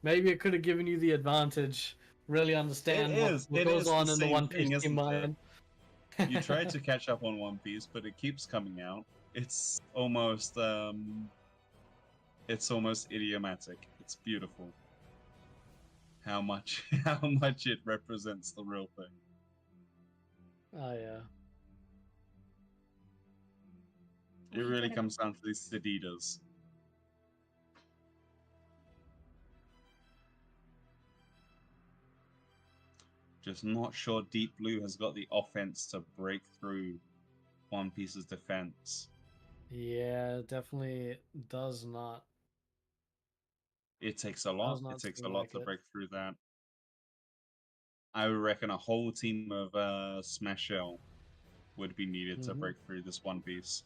Maybe it could have given you the advantage. Really understand what goes on the in the same One Piece thing, team isn't it? mind. You tried to catch up on One Piece, but it keeps coming out. It's almost idiomatic. It's beautiful. How much it represents the real thing. Oh yeah. It really comes down to these Seditas. Just not sure Deep Blue has got the offense to break through One Piece's defense. Yeah, definitely does not. It takes a lot. Does not It takes a seem lot like to it. break through that. I would reckon a whole team of Smash Shell would be needed to break through this One Piece.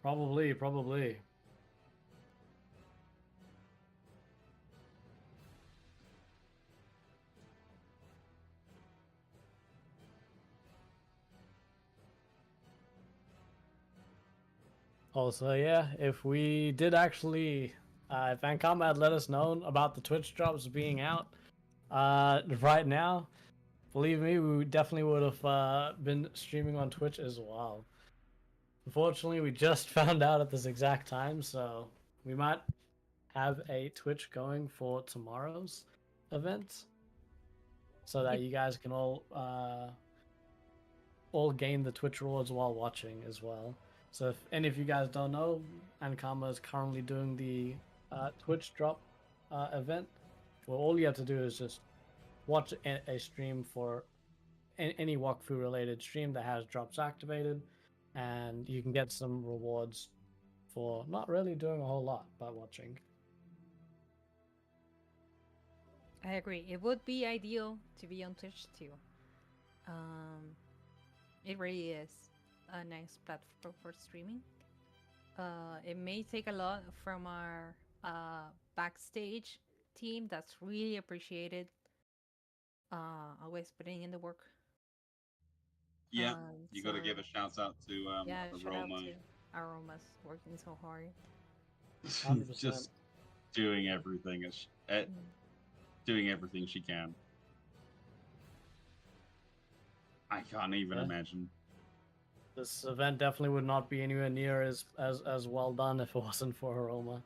Probably. Also, yeah, if we did actually, if Ankama had let us know about the Twitch drops being out right now, believe me, we definitely would have been streaming on Twitch as well. Unfortunately, we just found out at this exact time, so we might have a Twitch going for tomorrow's event, so that you guys can all gain the Twitch rewards while watching as well. So if any of you guys don't know, Ankama is currently doing the Twitch drop event. Well, all you have to do is just watch a stream for any Wakfu related stream that has drops activated, and you can get some rewards for not really doing a whole lot by watching. I agree. It would be ideal to be on Twitch too. It really is a nice platform for streaming. It may take a lot from our backstage team. That's really appreciated. Always putting in the work. Yeah, you got to give a shout out to shout out Aroma. to Aroma's working so hard. 100%. Just doing everything doing everything she can. I can't even imagine. This event definitely would not be anywhere near as well done if it wasn't for Aroma.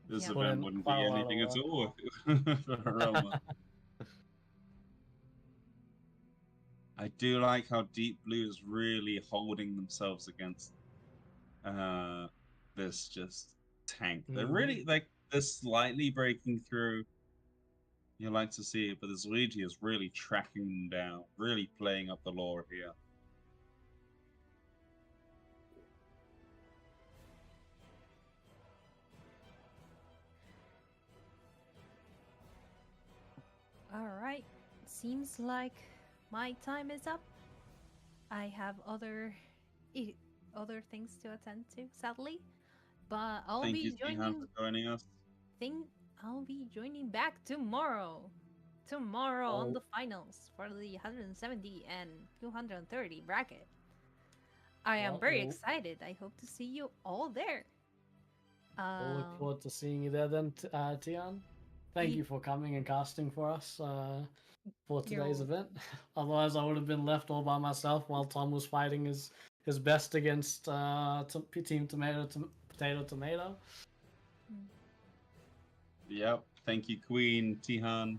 This Yeah. event wouldn't be anything at all for Aroma. I do like how Deep Blue is really holding themselves against this just tank. They're really they're slightly breaking through. You like to see it, but this Luigi is really tracking them down, really playing up the lore here. All right. Seems like my time is up. I have other things to attend to, sadly. But I'll Thank be you, Tihan, for joining us. I'll be joining back tomorrow. On the finals for the 170 and 230 bracket. I am very excited. I hope to see you all there. We'll look forward to seeing you there then, Tian. Thank you for coming and casting for us for today's event. Otherwise, I would have been left all by myself while Tom was fighting his best against Team Potato. Yep. Thank you, Queen Tihan,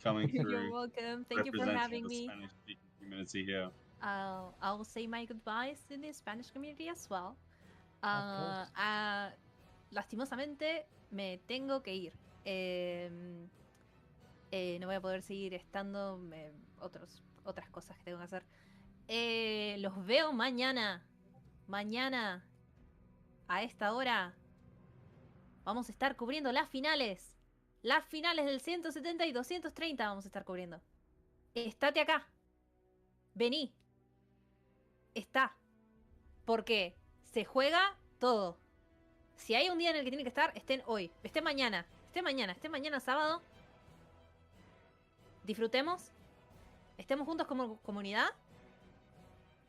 coming through. You're welcome. Thank you for having me. Spanish-speaking community here. I'll say my goodbyes to the Spanish community as well. Lastimosamente me tengo que ir. No voy a poder seguir estando. Otras cosas que tengo que hacer. Los veo mañana. Mañana, a esta hora, vamos a estar cubriendo las finales. Las finales del 170 y 230 vamos a estar cubriendo. Estate acá. Vení. Está. Porque se juega todo. Si hay un día en el que tiene que estar, estén hoy. Esté mañana. Esté mañana sábado. Disfrutemos. Estemos juntos como comunidad.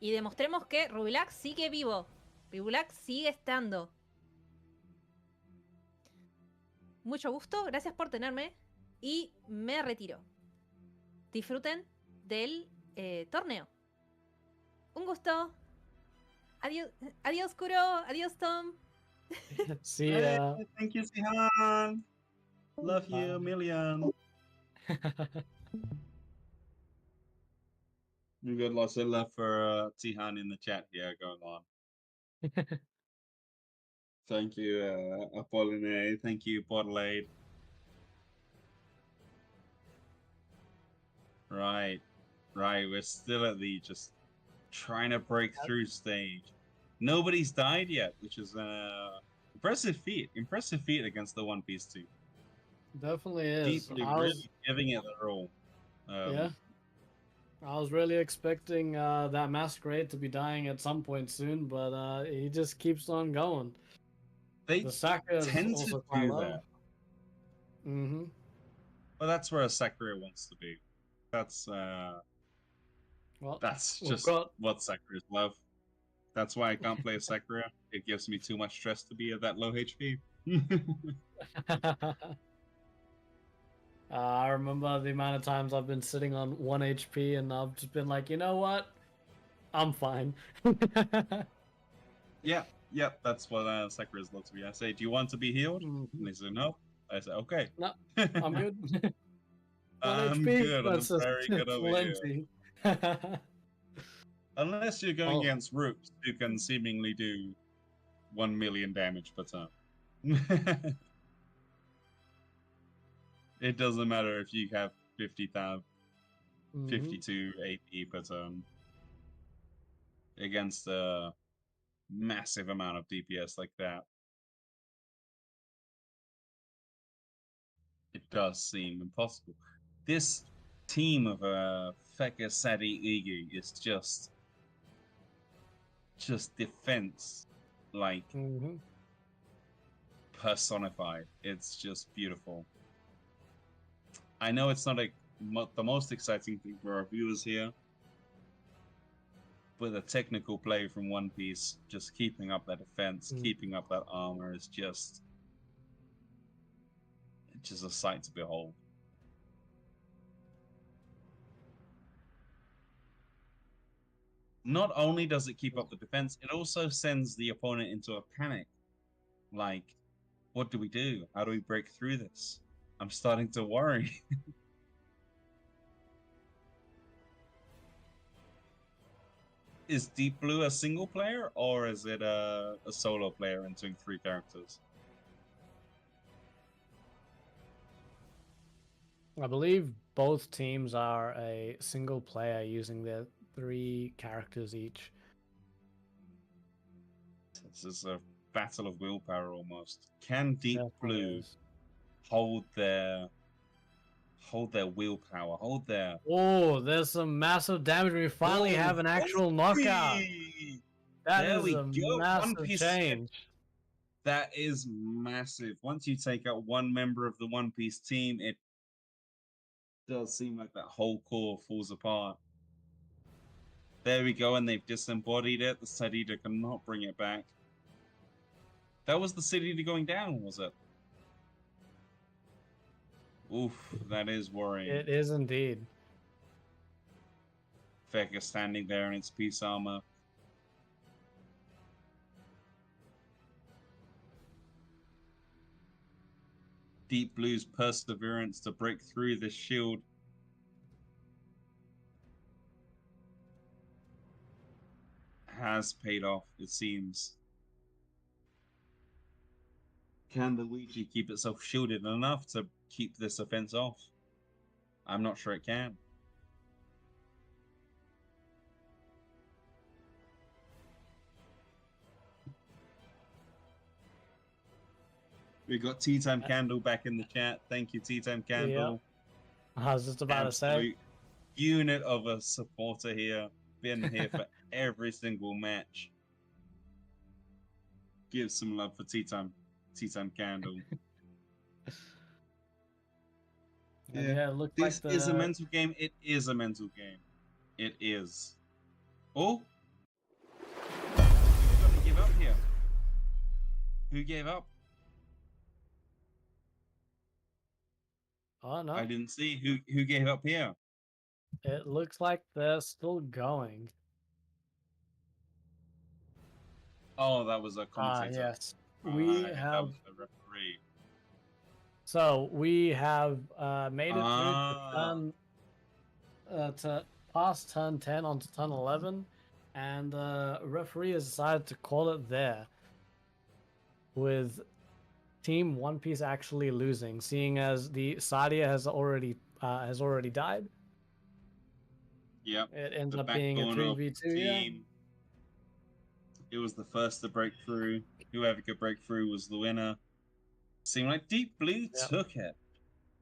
Y demostremos que Rubilax sigue vivo. Rubilax sigue estando. Mucho gusto, gracias por tenerme. Y me retiro. Disfruten del torneo. Un gusto. Adiós, adiós Kuro. Adiós Tom. See Hey, ya. thank you, Sihan. Love you a million. We've got lots of love for Tihan in the chat here going on. Thank you, Apollinaire. Thank you, Portlaid. Right, right. We're still at the just trying to break through stage. Nobody's died yet, which is impressive feat. Impressive feat against the One Piece team. Definitely is. Deeply, really giving it their all. Yeah. I was really expecting that Masquerade to be dying at some point soon, but he just keeps on going. They The Sakura is tend also to quite do low. that. Mm-hmm. But that's where a Sakura wants to be. That's Well, we've just got what Sakura's love. That's why I can't play a Sakura. It gives me too much stress to be at that low HP. I remember the amount of times I've been sitting on 1 HP and I've just been like, you know what? I'm fine. Yeah, that's what Sakura's love to be. I say, do you want to be healed? And they say, no. I say, okay. No, I'm good. 1 I'm HP? good. I'm That's just very good over here. plenty. Unless you're going Oh. against Roots, who can seemingly do 1 million damage per turn. It doesn't matter if you have 50,000, 52 AP per turn against a massive amount of DPS like that. It does seem impossible. This team of Feka Sadi Igi is just defense, like personified. It's just beautiful. I know it's not the most exciting thing for our viewers here, but the technical play from One Piece, just keeping up that defense, keeping up that armor is just a sight to behold. Not only does it keep up the defense, it also sends the opponent into a panic. Like, what do we do? How do we break through this? I'm starting to worry. Is Deep Blue a single player, or is it a solo player entering 3 characters? I believe both teams are a single player using their 3 characters each. This is a battle of willpower almost. Can Deep Definitely Blue is. hold their willpower, hold their... Oh, there's some massive damage. We finally have an actual knockout. That There is we a go. massive One Piece change. That is massive. Once you take out one member of the One Piece team, it does seem like that whole core falls apart. There we go, and they've disembodied it. The Sadida cannot bring it back. That was the Sadida going down, was it? Oof, that is worrying. It is indeed. Feka standing there in its peace armor. Deep Blue's perseverance to break through this shield. Has paid off, it seems. Can the Ouija keep itself shielded enough to keep this offense off? I'm not sure it can. We got Tea Time Candle back in the chat. Thank you, Tea Time Candle. I was just about to say. Absolute unit of a supporter here. Been here for every single match. Give some love for Tea Time Candle. And yeah, it looks This like is a mental game. It is a mental game. It is. Oh, who's gonna give up here? Who gave up? Oh no, I didn't see who gave up here. it looks like they're still going. Oh, that was a commentator. Yes, we That have. was the referee. So we have made it through to Ah. turn to past turn 10 onto turn 11, and the referee has decided to call it there, with Team One Piece actually losing, seeing as the Sadia has already died. Yep. It ends The up being a backbone of the 3v2. Yeah. team. It was the first to break through. Whoever could break through was the winner. Seemed like Deep Blue took it.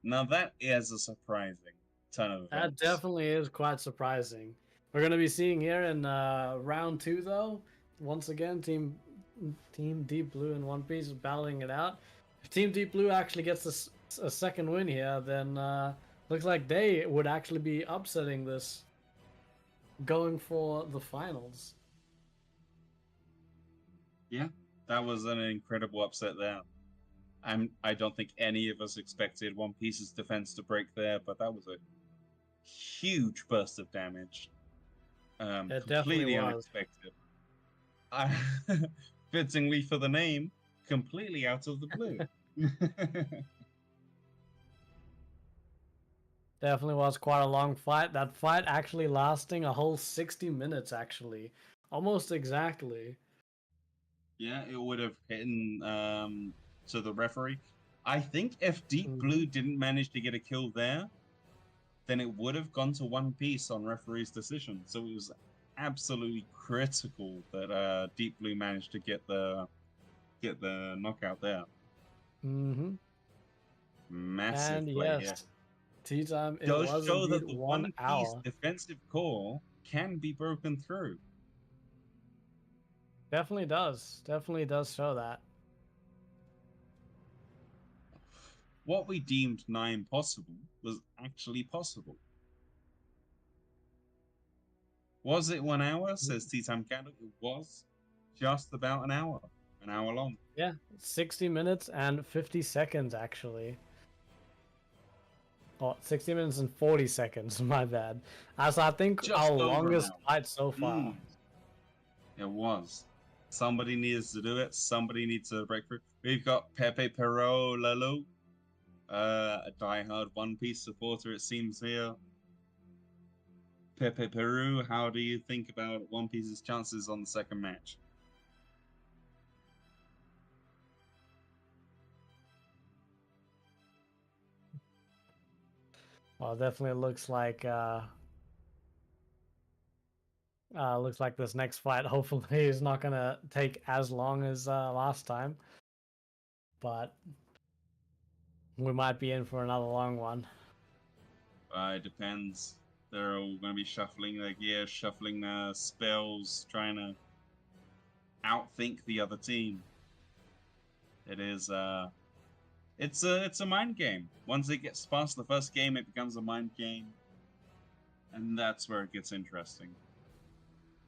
Now that is a surprising turn of That events. definitely is quite surprising. We're going to be seeing here in round 2, though. Once again, Team Deep Blue and One Piece is battling it out. If Team Deep Blue actually gets a second win here, then looks like they would actually be upsetting this, going for the finals. Yeah, that was an incredible upset there. I don't think any of us expected One Piece's defense to break there, but that was a huge burst of damage. It Completely definitely was. unexpected. Fittingly for the name, completely out of the blue. Definitely was quite a long fight. That fight actually lasting a whole 60 minutes, actually. Almost exactly. Yeah, it would have hit to the referee. I think if Deep Blue didn't manage to get a kill there, then it would have gone to One Piece on referee's decision. So it was absolutely critical that Deep Blue managed to get the knockout there. Mm-hmm. Massive And play yes, here. tea time. It Does was show indeed that the 1 One Piece hour. defensive core can be broken through. Definitely does. Definitely does show that. What we deemed nigh impossible was actually possible. Was it 1 hour? Says Tea Time Candle. It was just about an hour long. Yeah, 60 minutes and 50 seconds, actually. Oh, 60 minutes and 40 seconds, my bad. As I think Just our over an longest hour. fight so far. It was. Somebody needs to do it. Somebody needs to break through. We've got Pepe Perot Lalo, a diehard One Piece supporter, it seems here. Pepe Peru, how do you think about One Piece's chances on the second match? Well, definitely looks like this next fight hopefully is not gonna take as long as last time, but we might be in for another long one. It depends. They're all going to be shuffling their gear, shuffling their spells, trying to outthink the other team. It is it's a mind game. Once it gets past the first game, it becomes a mind game, and that's where it gets interesting.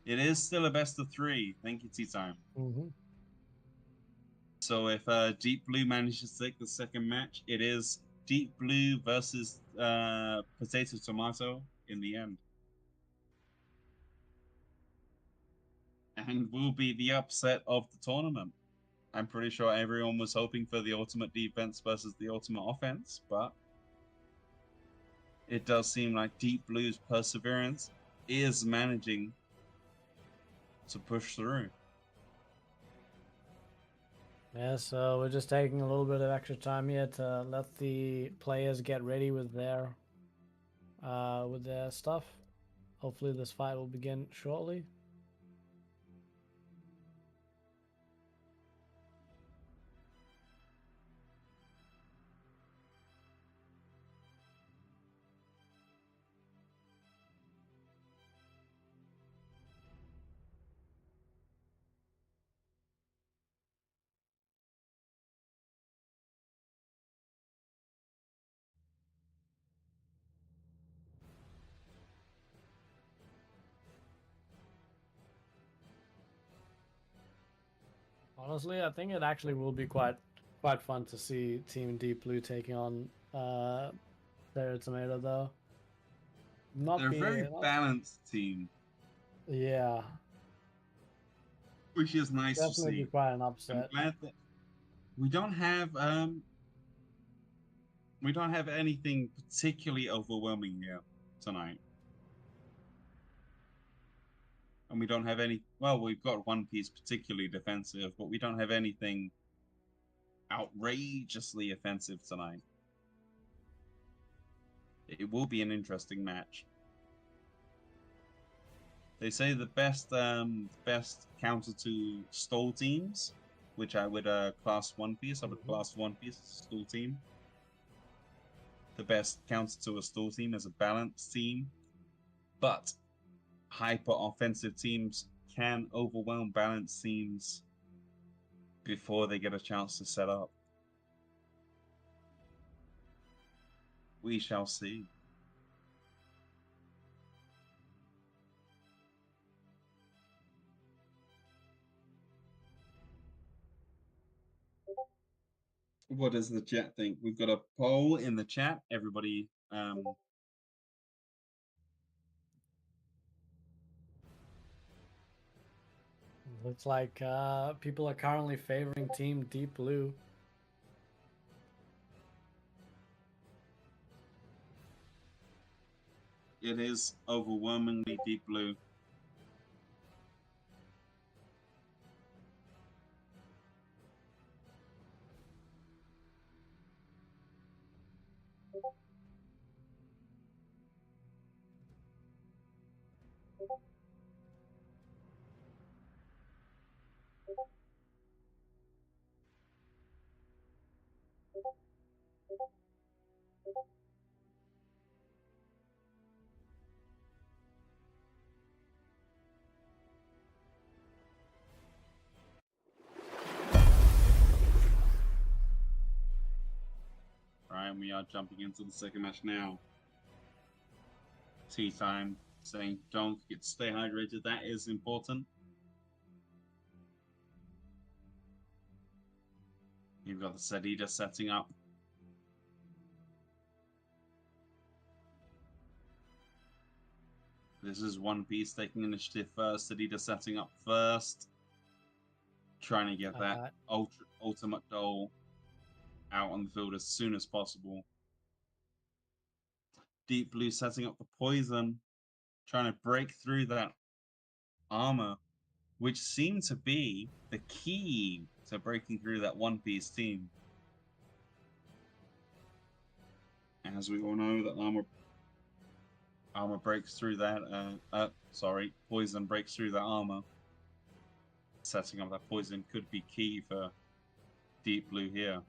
It is still a best of 3. Thank you, Tea Time. So if Deep Blue manages to take the second match, it is Deep Blue versus Potato Tomato in the end. And will be the upset of the tournament. I'm pretty sure everyone was hoping for the ultimate defense versus the ultimate offense, but it does seem like Deep Blue's perseverance is managing to push through. Yeah, so we're just taking a little bit of extra time here to let the players get ready with their stuff. Hopefully this fight will begin shortly. Honestly, I think it actually will be quite fun to see Team Deep Blue taking on their Tomato though. Not They're a very being balanced team, yeah, which is nice to definitely be see. quite an I'm upset. glad that we don't have anything particularly overwhelming here tonight. And we don't have any. Well, we've got one piece particularly defensive, but we don't have anything outrageously offensive tonight. It will be an interesting match. They say the best counter to stall teams, which I would class one piece. I would class one piece as a stall team. The best counter to a stall team is a balanced team, but hyper offensive teams can overwhelm balanced teams before they get a chance to set up. We shall see. What does the chat think? We've got a poll in the chat. Everybody, Looks like people are currently favoring Team Deep Blue. it is overwhelmingly Deep Blue. Right, we are jumping into the second match now. Tea time, saying don't forget to stay hydrated. That is important. You've got the Sedita setting up. This is One Piece taking initiative first. Sedita setting up first. Trying to get that ultimate goal out on the field as soon as possible. Deep Blue setting up the poison. Trying to break through that armor, which seemed to be the key to breaking through that One Piece team. As we all know, that armor breaks through that. Poison breaks through that armor. Setting up that poison could be key for Deep Blue here.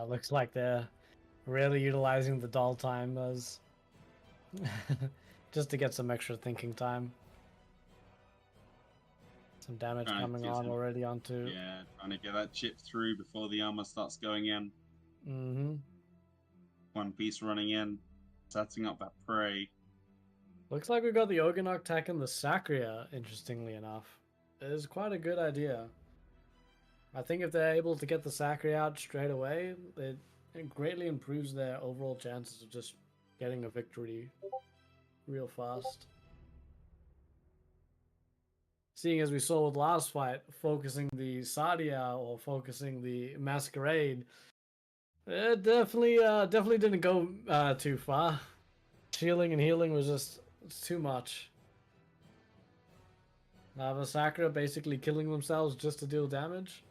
Looks like they're really utilizing the doll time as just to get some extra thinking time. Some damage coming on already onto. Yeah, trying to get that chip through before the armor starts going in. Mm-hmm. One Piece running in, setting up that prey. Looks like we got the Oganok attacking the Sacria, interestingly enough. It is quite a good idea. I think if they're able to get the Sacria out straight away, it greatly improves their overall chances of just getting a victory real fast. Seeing as we saw with last fight, focusing the Sadia or focusing the Masquerade, it definitely didn't go too far. Shielding and healing was just too much. The Sakura basically killing themselves just to deal damage.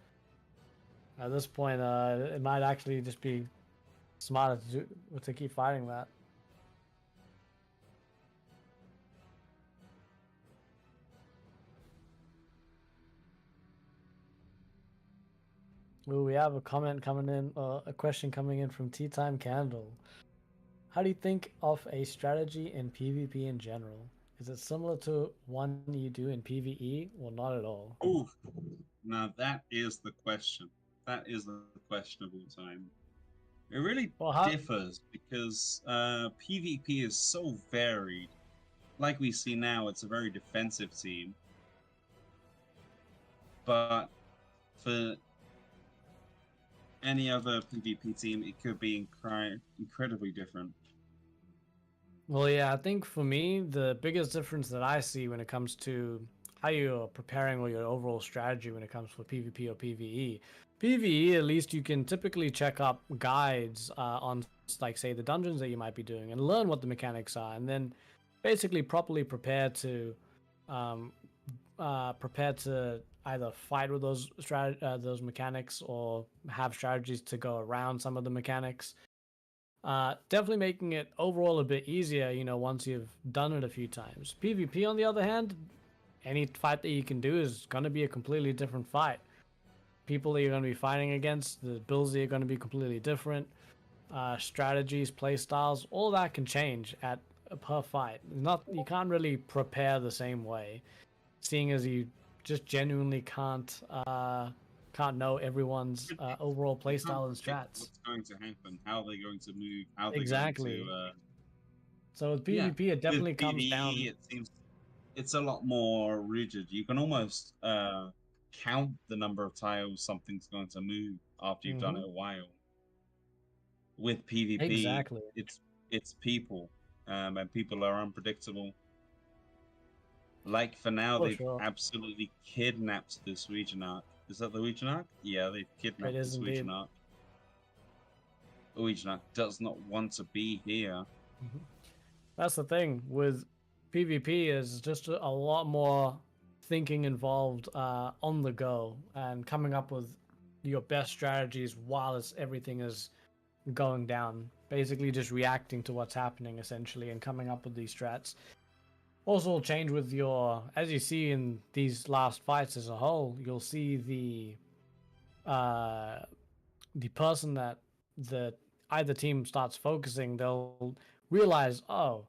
At this point, it might actually just be smarter to keep fighting that. Ooh, we have a comment coming in, a question coming in from Tea Time Candle. How do you think of a strategy in PvP in general? Is it similar to one you do in PvE? Well, not at all. Oh, now that is the question. That is the question of all time. It really Well, how? differs because PvP is so varied. Like we see now, it's a very defensive team. But for any other PvP team, it could be incredibly different. Well, yeah, I think for me, the biggest difference that I see when it comes to how you're preparing or your overall strategy when it comes for PvP or PvE. PvE, at least you can typically check up guides on, like, say, the dungeons that you might be doing and learn what the mechanics are, and then basically properly um, prepare to either fight with those mechanics or have strategies to go around some of the mechanics. Definitely making it overall a bit easier, once you've done it a few times. PvP, on the other hand, any fight that you can do is going to be a completely different fight. People that you're going to be fighting against, the builds that you're going to be completely different. Strategies, play styles, all that can change at per fight. Not You can't really prepare the same way, seeing as you just genuinely can't know everyone's overall You can't playstyle and predict strats. what's going to happen, how they're going to move, how they're going Exactly. to. So with Yeah, PvP, it with definitely comes PvE, down. it seems it's a lot more rigid. You can almost count the number of tiles something's going to move after you've done Hmm. it a while. With PvP, Exactly. it's people, and people are unpredictable. Like for now, For they've sure. absolutely kidnapped this region arc. Is that the region arc? Yeah, they've It kidnapped is this region indeed. arc. The region arc does not want to be here. Mhm. That's the thing with PvP is just a lot more thinking involved on the go and coming up with your best strategies while everything is going down. Basically, just reacting to what's happening essentially and coming up with these strats. Also, will change with as you see in these last fights as a whole, you'll see uh, the person that the either team starts focusing, they'll realize, oh,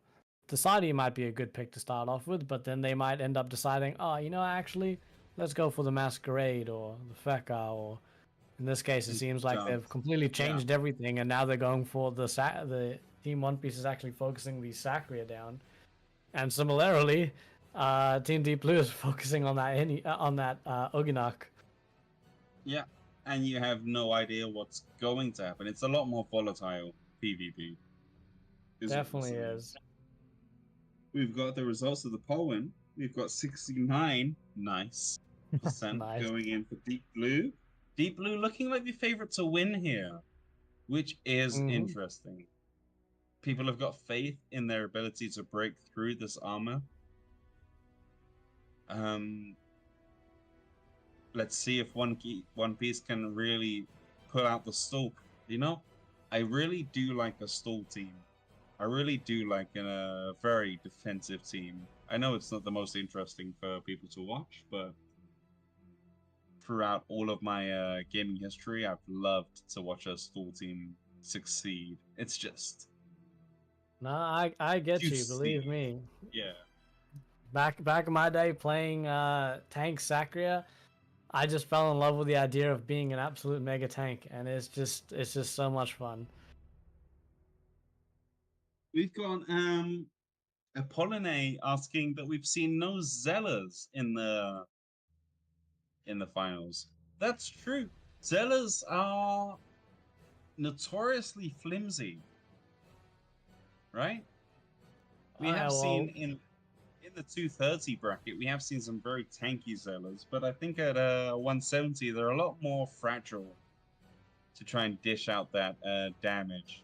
the Saudi might be a good pick to start off with, but then they might end up deciding, oh, actually, let's go for the Masquerade or the Feka, or in this case, it It seems like they've does. completely Yeah. changed everything, and now they're going for the Team One Piece is actually focusing the Sacria down, and similarly, Team Deep Blue is focusing on that Oginak. Yeah. And you have no idea what's going to happen. It's a lot more volatile PvP, is what we're Definitely saying. is. We've got the results of the polling. We've got 69 nice percent Nice. going in for Deep Blue. Deep Blue looking like the favorite to win here, which is Hmm. interesting. People have got faith in their ability to break through this armor. Um, let's see if One Piece can really put out the stall. I really do like a stall team. I really do like a very defensive team. I know it's not the most interesting for people to watch, but throughout all of my gaming history, I've loved to watch a stall team succeed. It's just No, I get you you. see, Believe me. yeah. Back in my day playing tank Sacria, I just fell in love with the idea of being an absolute mega tank, and it's just so much fun. We've got Apollinae asking that we've seen no Zellas in the finals. That's true. Zellas are notoriously flimsy, right? We have seen Well, in the 230 bracket, we have seen some very tanky Zellas, but I think at 170 they're a lot more fragile to try and dish out that damage.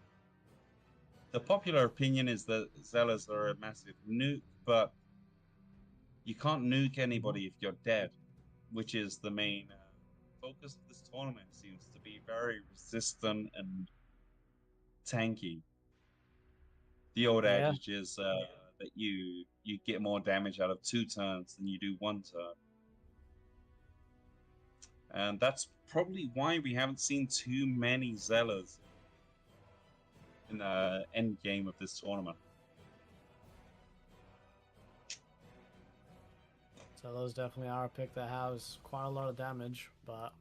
The popular opinion is that Zellas are a massive nuke, but you can't nuke anybody if you're dead, which is the main focus of this tournament. Seems to be very resistant and tanky. The old yeah, adage is that you get more damage out of 2 turns than you do 1 turn. And that's probably why we haven't seen too many Zellas in the end game of this tournament. So those definitely are a pick that has quite a lot of damage, but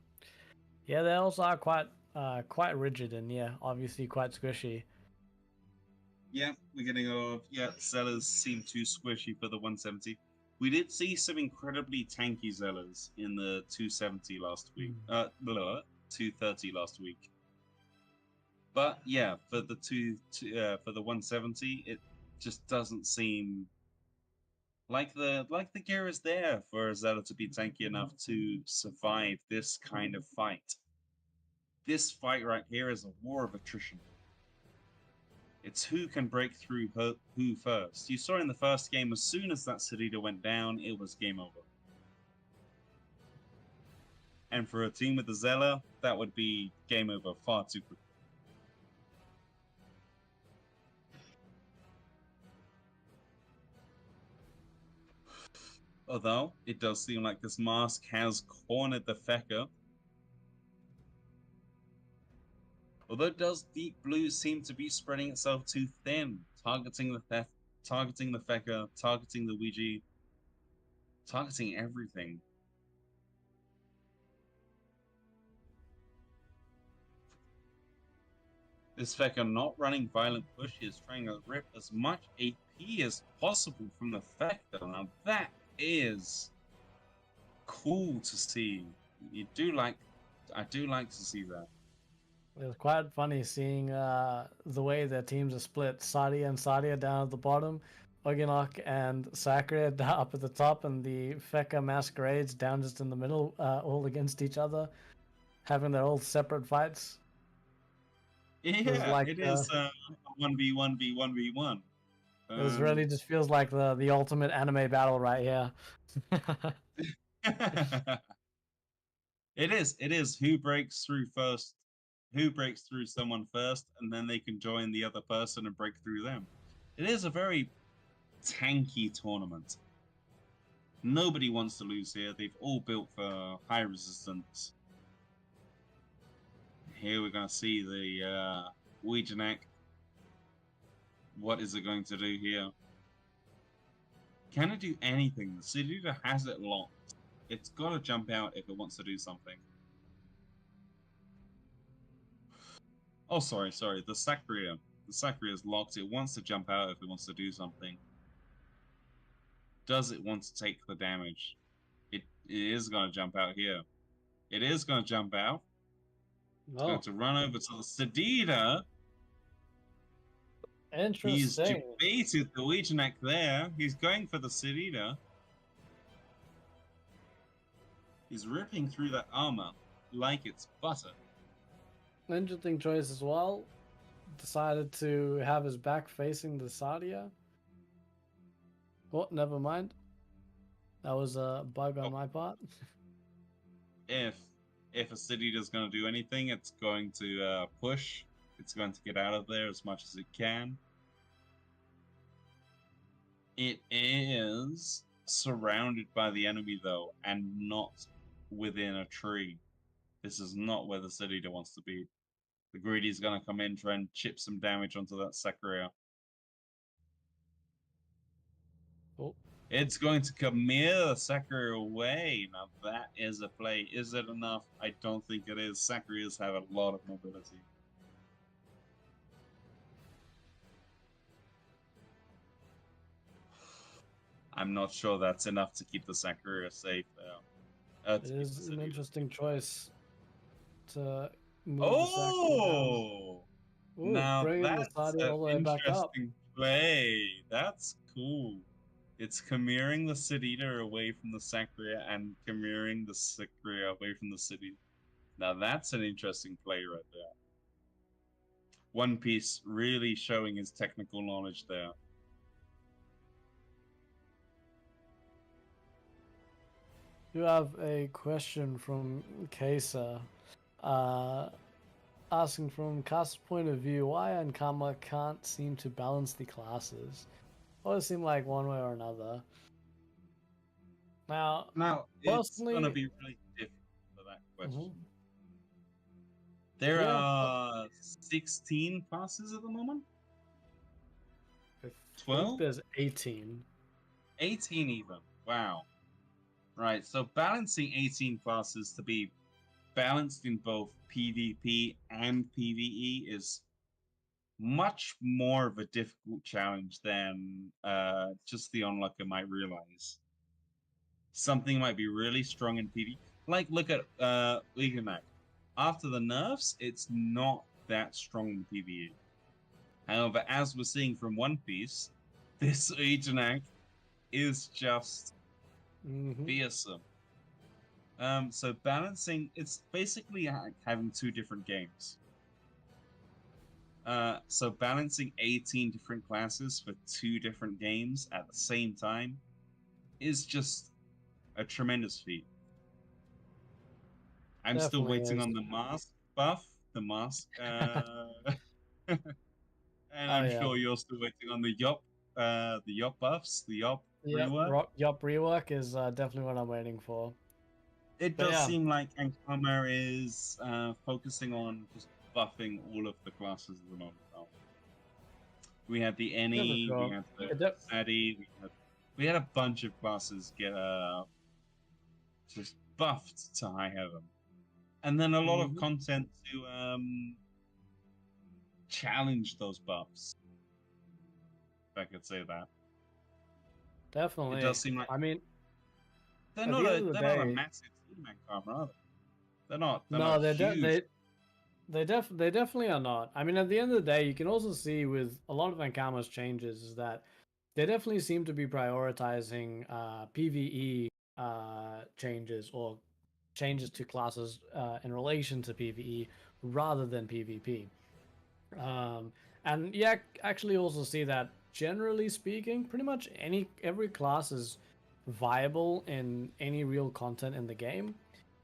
yeah, they also are quite rigid and yeah, obviously quite squishy. Yeah, we're getting Zellas seem too squishy for the 170. We did see some incredibly tanky Zellas in the 270 last week. 230 last week. But yeah, for the for the 170, it just doesn't seem like the gear is there for a Zella to be tanky enough to survive this kind of fight. This fight right here is a war of attrition. It's who can break through who first. You saw in the first game, as soon as that Sedita went down, it was game over. And for a team with the Zella, that would be game over far too quickly. Although, it does seem like this mask has cornered the Fecker. Although does Deep Blue seem to be spreading itself too thin, targeting the Fecker, targeting the Ouija, targeting everything. This Fecker not running Violent Push, is trying to rip as much AP as possible from the Fecker. Now that is cool to see. I do like to see that. It's quite funny seeing the way their teams are split. Sadia and Sadia down at the bottom, Oginok and Sakura up at the top, and the Feka Masquerades down just in the middle, all against each other, having their all separate fights. Yeah, like, it is 1v1v1v1. It really just feels like the ultimate anime battle right here. It is. Who breaks through first? Who breaks through someone first, and then they can join the other person and break through them. It is a very tanky tournament. Nobody wants to lose here. They've all built for high resistance. Here we're going to see the Ouijanek. What is it going to do here? Can it do anything? The Sedita has it locked. It's got to jump out if it wants to do something. Oh, sorry. The Sakura. The Sakura is locked. It wants to jump out if it wants to do something. Does it want to take the damage? It is going to jump out here. It is going to jump out. It's going to run over to the Sedita. Interesting. He's debated the Ouijanek there. He's going for the Sedita. He's ripping through that armor like it's butter. Interesting choice as well. Decided to have his back facing the Sadia. Oh, never mind. That was a bug on my part. If a Sedita is going to do anything, it's going to push. It's going to get out of there as much as it can. It is surrounded by the enemy, though, and not within a tree. This is not where the Sedita wants to be. The Greedy's going to come in, try and chip some damage onto that Sakura. Oh. It's going to Khmer Sakura away. Now that is a play. Is it enough? I don't think it is. Sakuras have a lot of mobility. I'm not sure that's enough to keep the Sakura safe. It is an interesting choice to move Oh! the Sakura down. Ooh, Now bringing the that's Sadia an all the way back up. interesting play. That's cool. It's Khmer'ing the Sedita away from the Sakura and Khmer'ing the Sakura away from the Sedita. Now that's an interesting play right there. One Piece really showing his technical knowledge there. You have a question from Kesa, asking from Kasa's point of view, why Ankama can't seem to balance the classes? Always seem like one way or another. Now Now, it's personally, going to be really difficult for that question. There Yeah. are 16 classes at the moment. I think 12? there's 18. 18 even. Wow. Right, so balancing 18 classes to be balanced in both PvP and PvE is much more of a difficult challenge than just the onlooker might realize. Something might be really strong in PvE. Like, look at Legion Mag. After the nerfs, it's not that strong in PvE. However, as we're seeing from One Piece, this Legion Mag is just fearsome. So balancing, it's basically having two different games. So balancing 18 different classes for two different games at the same time is just a tremendous feat. I'm still Definitely waiting is. on the mask buff, the mask, and Oh, I'm yeah. sure you're still waiting on the Yop buffs, the Yop rework. Yup, rework is definitely what I'm waiting for. It But does yeah. seem like Ankama is focusing on just buffing all of the classes at the moment. We had the Any, sure. we had the Sadie, we had a bunch of classes get just buffed to high heaven. And then a lot of content to challenge those buffs. If I could say that. Definitely. It does seem like I mean, they're at not the end of the not a day- massive team, Ankama, are they? They're not. They're no, not they huge. they definitely are not. I mean, at the end of the day, you can also see with a lot of Ankama's changes is that they definitely seem to be prioritizing PvE changes or changes to classes in relation to PvE rather than PvP. And yeah, actually also see that generally speaking, pretty much every class is viable in any real content in the game,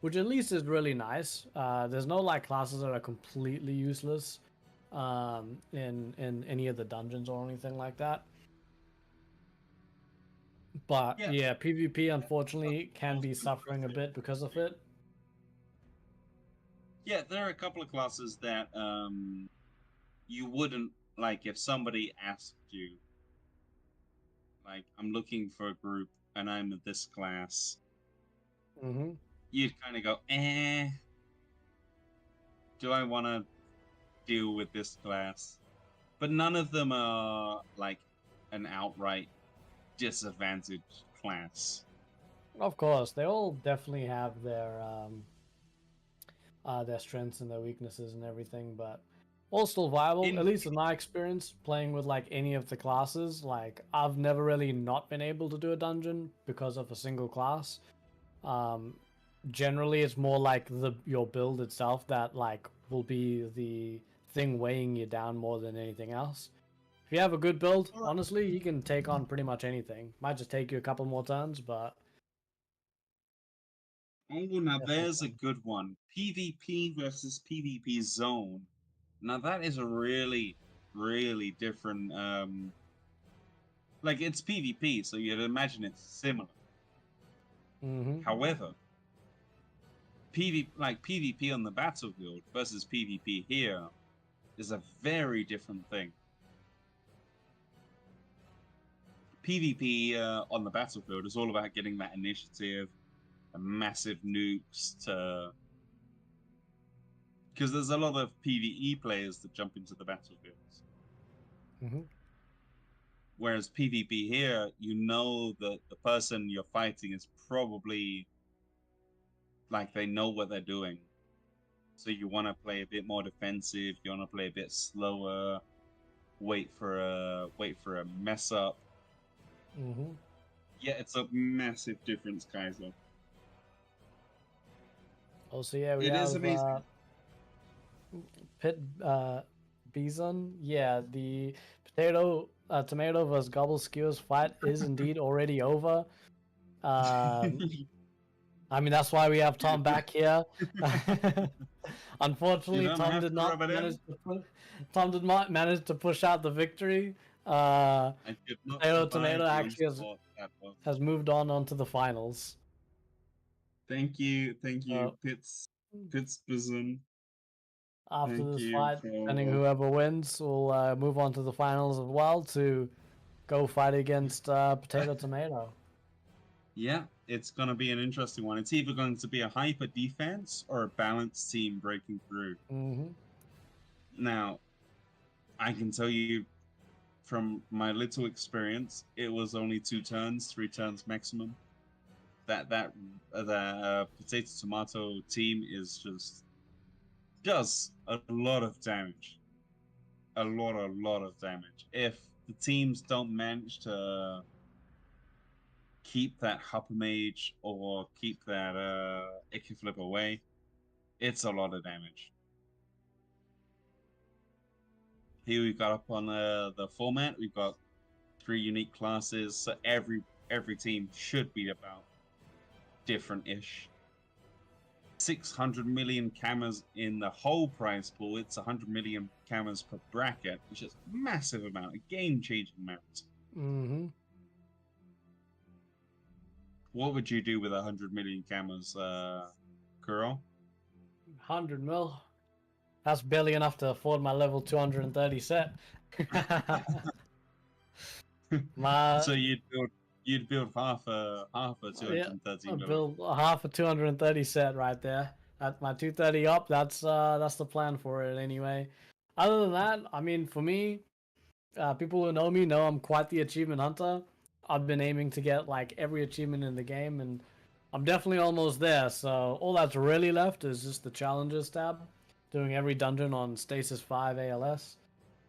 which at least is really nice. There's no like classes that are completely useless in any of the dungeons or anything like that. But yeah, PvP unfortunately can be suffering a bit because of it. Yeah, there are a couple of classes that you wouldn't like if somebody asked you, like, I'm looking for a group and I'm in this class. You'd kind of go, do I want to deal with this class? But none of them are like an outright disadvantaged class. Of course, they all definitely have their strengths and their weaknesses and everything, but all still viable. At least in my experience, playing with like any of the classes, like I've never really not been able to do a dungeon because of a single class. Generally, it's more like your build itself that like will be the thing weighing you down more than anything else. If you have a good build, honestly, you can take on pretty much anything. Might just take you a couple more turns, but oh, now there's a good one. PvP versus PvP zone. Now that is a really, really different. Like it's PvP, so you'd imagine it's similar. However, PvP on the battlefield versus PvP here is a very different thing. PvP on the battlefield is all about getting that initiative, massive nukes to. Because there's a lot of PvE players that jump into the battlefields. Whereas PvP here, you know that the person you're fighting is probably like they know what they're doing. So you want to play a bit more defensive. You want to play a bit slower. Wait for a mess up. Yeah, it's a massive difference, Kaiser. Also, yeah, we It have is amazing. Pit Bison. Yeah, the tomato versus gobble skewers fight is indeed already over. I mean, that's why we have Tom back here. Unfortunately, Tom did not manage to push out the victory. Tomato actually has moved on onto the finals. Thank you, Pits. Fitzbison, After thank this you fight, for. depending whoever wins, will move on to the finals as well to go fight against Potato Tomato. Yeah, it's going to be an interesting one. It's either going to be a hyper defense or a balanced team breaking through. Mm-hmm. Now, I can tell you from my little experience, it was only 2 turns, 3 turns maximum. The potato tomato team is just does a lot of damage, a lot of damage. If the teams don't manage to keep that Hopper Mage or keep that Icky Flip away, it's a lot of damage. Here we've got up on the format, we've got 3 unique classes, so every team should be about different-ish. 600 million cameras in the whole prize pool. It's 100 million cameras per bracket, which is a massive amount, a game-changing amount. Mm-hmm. What would you do with 100 million cameras, Kuro? 100 mil. That's barely enough to afford my level 230 set. So you'd build half a 230 I million. build half a 230 set right there. At my 230 up, that's the plan for it anyway. Other than that, I mean, for me, people who know me know I'm quite the achievement hunter. I've been aiming to get like every achievement in the game, and I'm definitely almost there. So all that's really left is just the challenges tab, doing every dungeon on Stasis 5 ALS.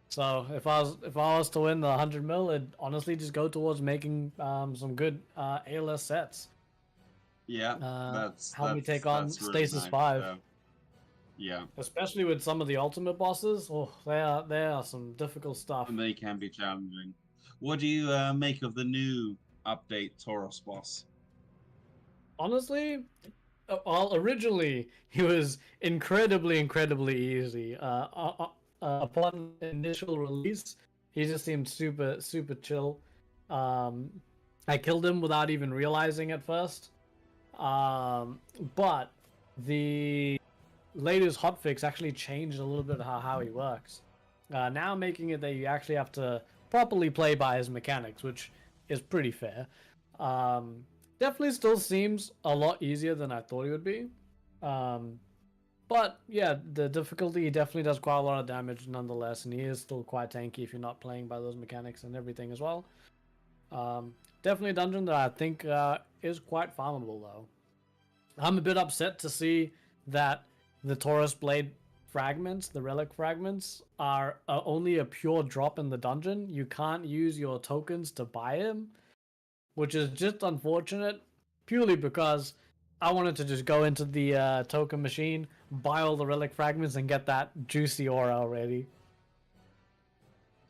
So if I was to win the 100 mil, it'd honestly just go towards making some good ALS sets. Yeah, help me take on that's really Stasis nice. 5. Yeah, Especially with some of the ultimate bosses. Oh, they are some difficult stuff. and they can be challenging. What do you make of the new update Tauros boss? Honestly, well, originally he was incredibly easy. Upon initial release, he just seemed super chill. I killed him without even realizing at first. But the latest hotfix actually changed a little bit how he works. Now making it that you actually have to properly play by his mechanics, which is pretty fair. Definitely still seems a lot easier than I thought it would be. But yeah, the difficulty definitely does quite a lot of damage nonetheless, and he is still quite tanky if you're not playing by those mechanics and everything as well. Definitely a dungeon that I think is quite farmable though. I'm a bit upset to see that the Taurus Blade fragments, the relic fragments, are only a pure drop in the dungeon. You can't use your tokens to buy him, which is just unfortunate, purely because I wanted to just go into the token machine, buy all the relic fragments, and get that juicy aura already.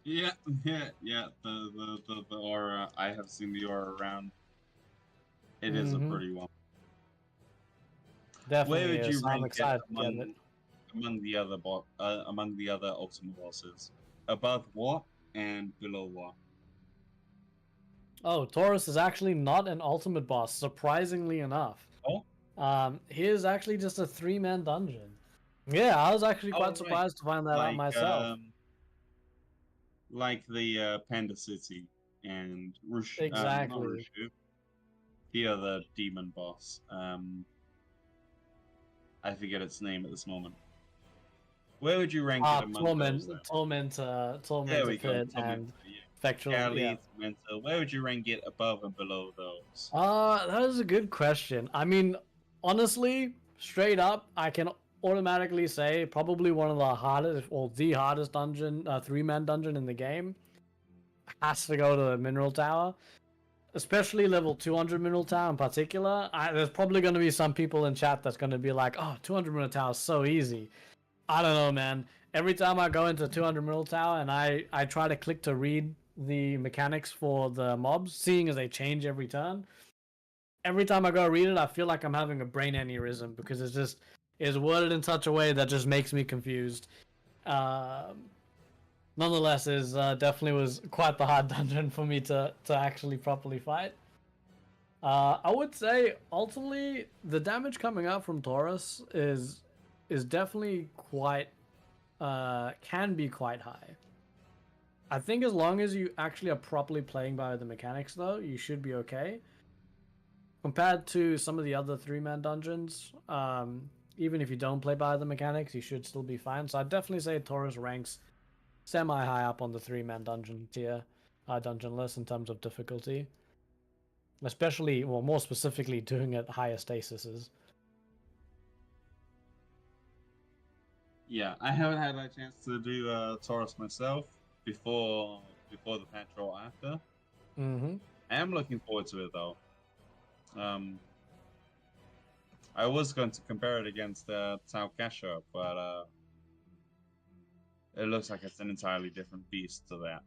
Yeah. The aura. I have seen the aura around. It is a pretty one. Definitely. Where would you I'm rank excited it to get it. among the other ultimate bosses? Above what and below what? Oh, Taurus is actually not an ultimate boss, surprisingly enough. Oh, He is actually just a 3-man dungeon. Yeah, I was actually quite right. surprised to find that out myself. Like the Panda City and Rush. Exactly. Not Rushu, the other demon boss. I forget its name at this moment. Where would you rank it among those? Tormentor There we go. Pit, and Spectral. Cali, Tormentor. Where would you rank it above and below those? That is a good question. I mean, honestly, straight up, I can automatically say probably one of the hardest, or the hardest dungeon, 3-man dungeon in the game, has to go to the Mineral Tower. Especially level 200 Mineral Tower in particular. There's probably going to be some people in chat that's going to be like, oh, 200 Mineral Tower is so easy. I don't know, man. Every time I go into 200 Mineral Tower and I try to click to read the mechanics for the mobs, seeing as they change every turn, every time I go read it, I feel like I'm having a brain aneurysm because it's worded in such a way that just makes me confused. Nonetheless, it definitely was quite the hard dungeon for me to actually properly fight. I would say, ultimately, the damage coming out from Taurus is is definitely quite can be quite high. I think as long as you actually are properly playing by the mechanics, though, you should be okay. Compared to some of the other 3-man dungeons, even if you don't play by the mechanics, you should still be fine. So I'd definitely say Taurus ranks semi-high up on the 3-man dungeon tier, dungeon list in terms of difficulty. Especially, well, more specifically, doing it higher stasises. Yeah, I haven't had a chance to do Taurus myself before the patch or after. Mm-hmm. I am looking forward to it though. I was going to compare it against Tau Kasha, but it looks like it's an entirely different beast to that.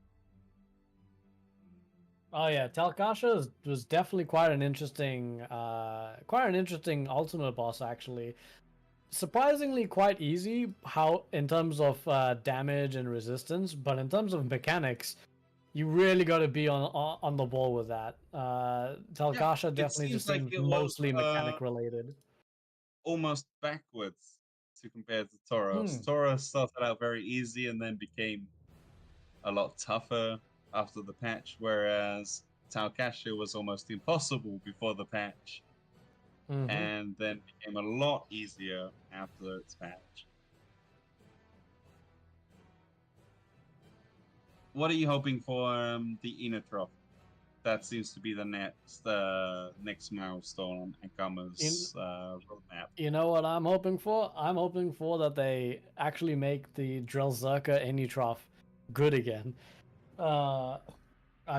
Oh yeah, Talkasha was definitely quite an interesting ultimate boss actually. Surprisingly quite easy how in terms of damage and resistance, but in terms of mechanics, you really got to be on the ball with that. Talkasha definitely just seemed mostly mechanic related. Almost backwards to compare to Tauros. Tauros started out very easy and then became a lot tougher after the patch, whereas Talkasha was almost impossible before the patch, and then became a lot easier after its patch. What are you hoping for the Inaugural? That seems to be the next milestone on Ankama's roadmap. You know what I'm hoping for? I'm hoping for that they actually make the Drillzerka Enitrof good again. I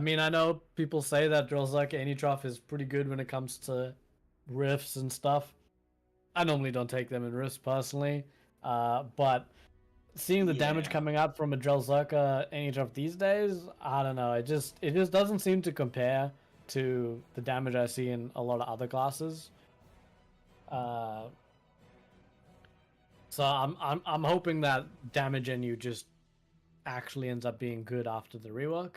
mean, I know people say that Drillzerka Enitrof is pretty good when it comes to riffs and stuff. I normally don't take them in rifts personally, but seeing the damage coming out from a Drillzerka Enitrof these days, I don't know. It just doesn't seem to compare to the damage I see in a lot of other classes. So I'm hoping that damage NU just actually ends up being good after the rework.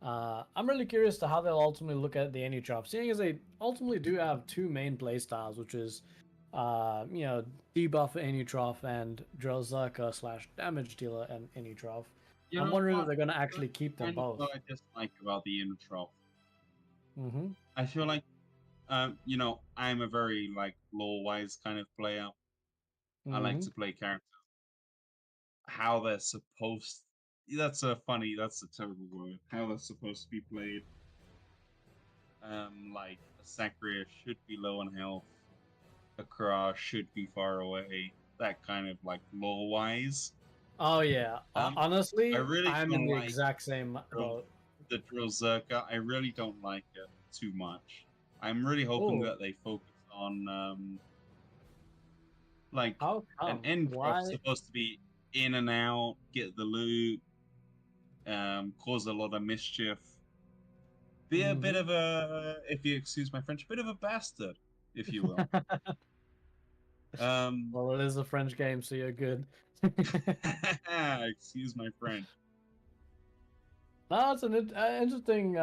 I'm really curious to how they'll ultimately look at the NU drop, seeing as they ultimately do have two main playstyles, which is debuff NU drop and Drillzerka / damage dealer and NU drop. I'm wondering if they're gonna actually keep them both. What I dislike about the Inaugural. Mm-hmm. I feel like I'm a very lore-wise kind of player. I like to play characters how they're supposed. That's a terrible word. How they're supposed to be played. Like a Sakria should be low on health. A Kra should be far away. That kind of lore-wise. Oh yeah. Honestly, I'm in the like exact same boat. The Drillzerka, I really don't like it too much. I'm really hoping that they focus on how come? an end crop's supposed to be in and out, get the loot, cause a lot of mischief. Be a bit of a, if you excuse my French, a bit of a bastard, if you will. Well, it is a French game, so you're good. Excuse my French. No, it's an interesting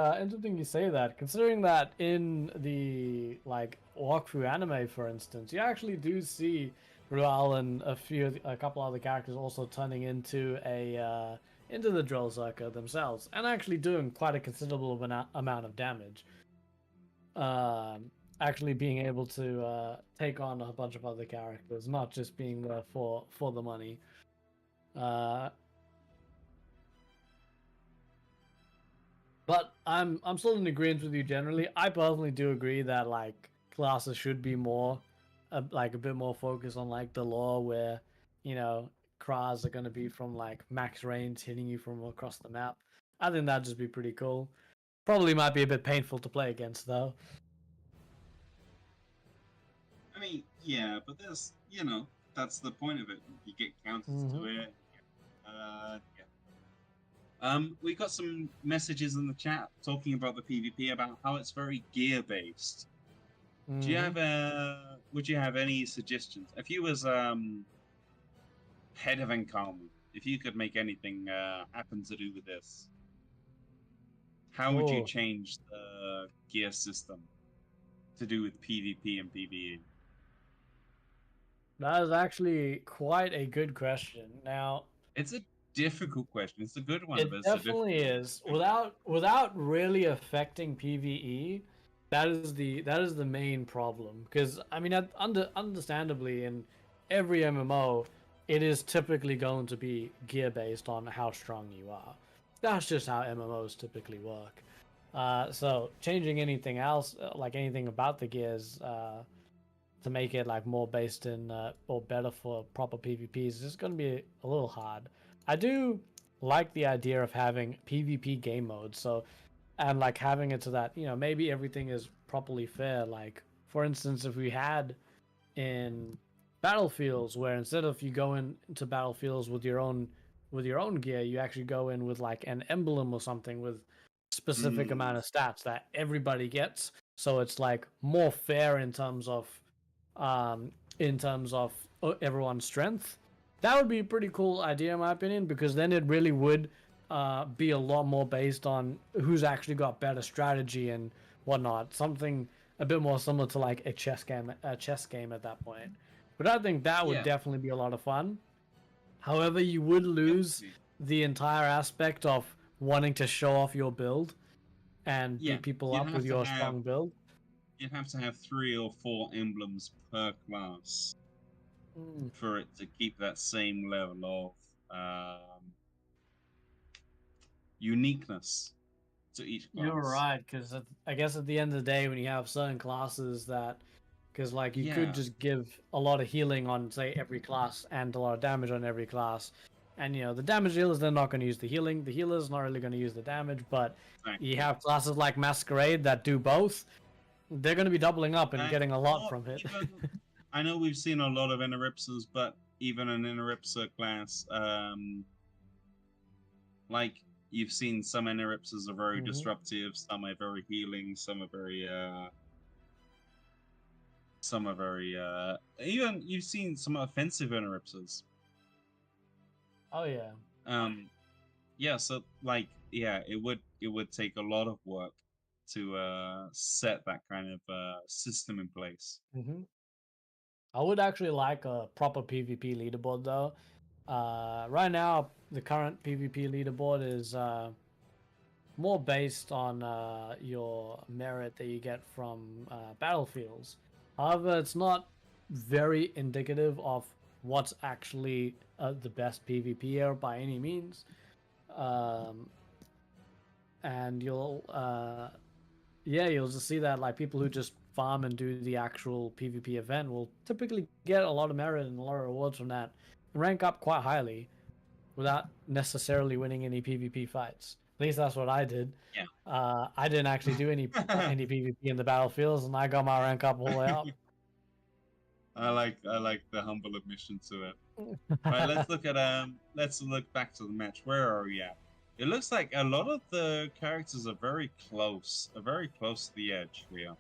you say that, considering that in the Wakfu anime, for instance, you actually do see Rual and a couple other characters also turning into the Drillzerka themselves, and actually doing quite a considerable amount of damage. Actually being able to take on a bunch of other characters, not just being there for the money. But I'm still in agreement with you generally. I personally do agree that classes should be more a bit more focused on the lore where Kras are going to be from max range hitting you from across the map. I think that'd just be pretty cool. Probably might be a bit painful to play against though. I mean, yeah, but there's that's the point of it. You get counters to it. We got some messages in the chat talking about the PvP, about how it's very gear based. Do you have would you have any suggestions? If you was head of Ankama, if you could make anything happen to do with this, how would you change the gear system to do with PvP and PvE? That is actually quite a good question. Now, It's a difficult question. It's a good one, it but it's a definitely difficult is. Without really affecting PvE, that is the main problem. Because I mean, understandably, in every MMO, it is typically going to be gear based on how strong you are. That's just how MMOs typically work. So changing anything else, like anything about the gears, to make it like more based in or better for proper PvPs is going to be a little hard. I do like the idea of having PvP game modes, so and like having it so that maybe everything is properly fair. Like for instance, if we had in battlefields where instead of you go into battlefields with your own gear, you actually go in with like an emblem or something with specific amount of stats that everybody gets, so it's like more fair um in terms of everyone's strength. That would be a pretty cool idea in my opinion, because then it really would be a lot more based on who's actually got better strategy and whatnot. Something a bit more similar to like a chess game at that point. But I think that would Yeah, definitely be a lot of fun. However, you would lose definitely. the entire aspect of wanting to show off your build and Yeah, beat people you'd up with have to your have strong build. you'd have to have 3 or 4 emblems per class Mm. for it to keep that same level of uniqueness to each You're class. right, because I guess at the end of the day, when you have certain classes that, because like you could Yeah, just give a lot of healing on say every class and a lot of damage on every class, and the damage dealers, they're not going to use the healing. The healers not really going to use the damage, but you exactly. have classes like Masquerade that do both. They're going to be doubling up and getting a lot Or from it. even, I know we've seen a lot of Interripsers, but even an Interripser class, like you've seen some Interripsers are very Hmm. disruptive, some are very healing, some are very even you've seen some offensive Interripsers. Oh yeah. Um yeah, so like yeah, it would take a lot of work to set that kind of system in place. Hmm. I would actually like a proper PvP leaderboard though. Right now, the current PvP leaderboard is more based on your merit that you get from battlefields. However, it's not very indicative of what's actually the best PvP era by any means. Um, and you'll just see that like people who just farm and do the actual PvP event will typically get a lot of merit and a lot of rewards from that, and rank up quite highly without necessarily winning any PvP fights. At least that's what I did. I didn't actually do Yeah. any PvP in the battlefields, and I got my rank up all the way up. I like the humble admission to it. Right, let's look back to the match. Where are we at? It looks like a lot of the characters are very close to the edge here.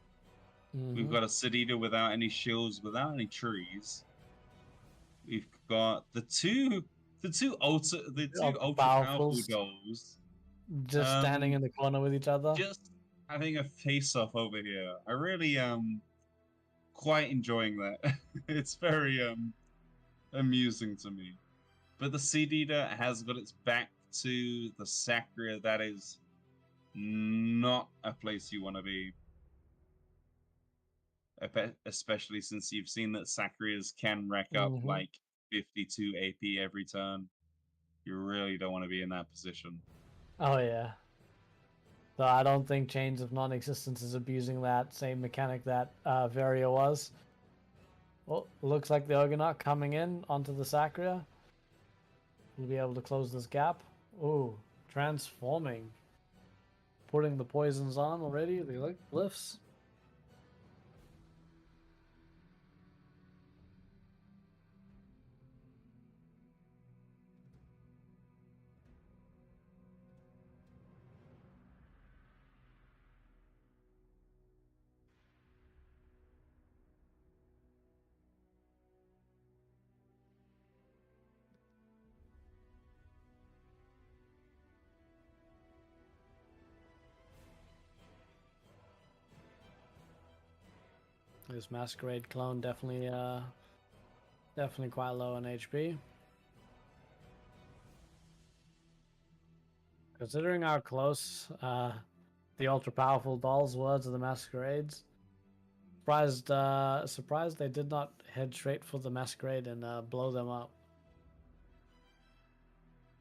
We've Hmm. got a Sedita without any shields, without any trees. We've got the two ultra powerful Powerfuls dolls. just standing Um, in the corner with each other. just having a face off over here. I really quite enjoying that. It's very amusing to me. But the Seed Eater has got its back to the Sacria. That is not a place you want to be, especially since you've seen that Sacrias can rack up Hmm. like 52 AP every turn. You really don't want to be in that position. Oh yeah. So I don't think Chains of Non-Existence is abusing that same mechanic that Varia was. Well, looks like the Argonaut coming in onto the Sacria. We'll be able to close this gap. Ooh, transforming. Putting the poisons on already. They look glyphs. This Masquerade clone definitely Definitely quite low on HP. Considering how close the ultra powerful dolls were to the masquerades, surprised they did not head straight for the masquerade and blow them up.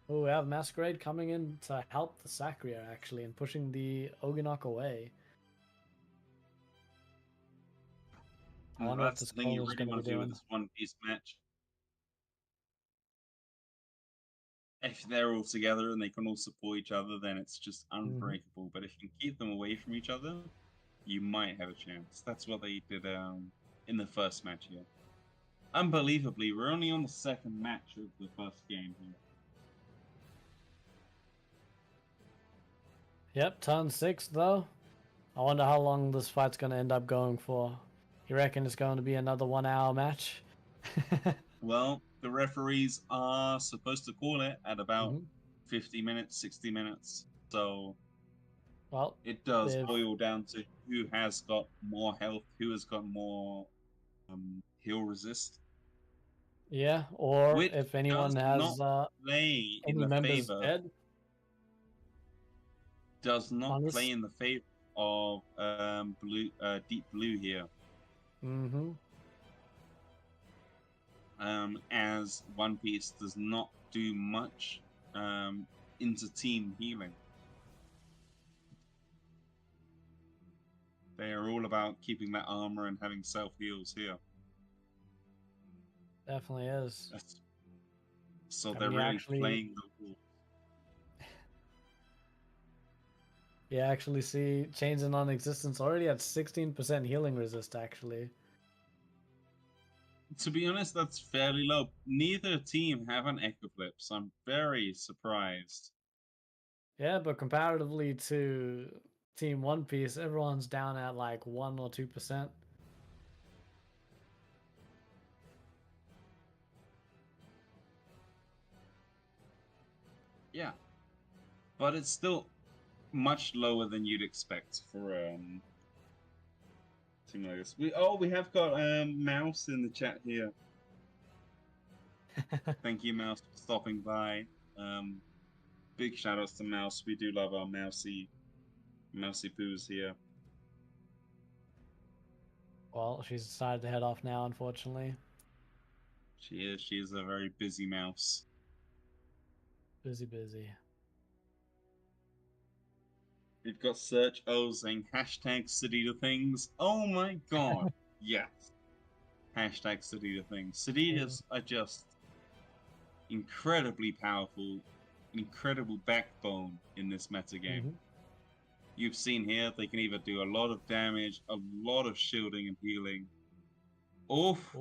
Oh, we have masquerade coming in to help the Sacrier actually and pushing the Oganok away. I wonder what That's this the thing you Cole is really going to want be to do with doing. this One Piece match. If they're all together and they can all support each other, then it's just unbreakable. But if you can keep them away from each other, you might have a chance. That's what they did in the first match here. Unbelievably, we're only on the second match of the first game here. Yep, turn 6 though. I wonder how long this fight's going to end up going for. You reckon it's going to be another 1 hour match? Well, the referees are supposed to call it at about 50 minutes, 60 minutes. So Well, it does they've boil down to who has got more health, who has got more heal resist, yeah, or which if does anyone not has play in any the members favor. dead. Does not On play this- in the favor of deep blue here. As One Piece does not do much into team healing. They are all about keeping that armor and having self heals here. Definitely is. So I they're mean, you really actually- playing the rules. You actually see Chains of Non-Existence already at 16% healing resist, actually. To be honest, that's fairly low. Neither team have an Echo Flip, so I'm very surprised. Yeah, but comparatively to Team One Piece, everyone's down at like 1 or 2%. Yeah. But it's still much lower than you'd expect for team like this. We have got Mouse in the chat here. Thank you, Mouse, for stopping by. Big shout outs to Mouse. We do love our mousy poos here. Well, she's decided to head off now, unfortunately. She is a very busy mouse. Busy. We've got Search O saying hashtag city to things. Oh my god. Yes. Hashtag city to things. Cities are just incredibly powerful, incredible backbone in this meta game. You've seen here they can either do a lot of damage, a lot of shielding and healing. Oof.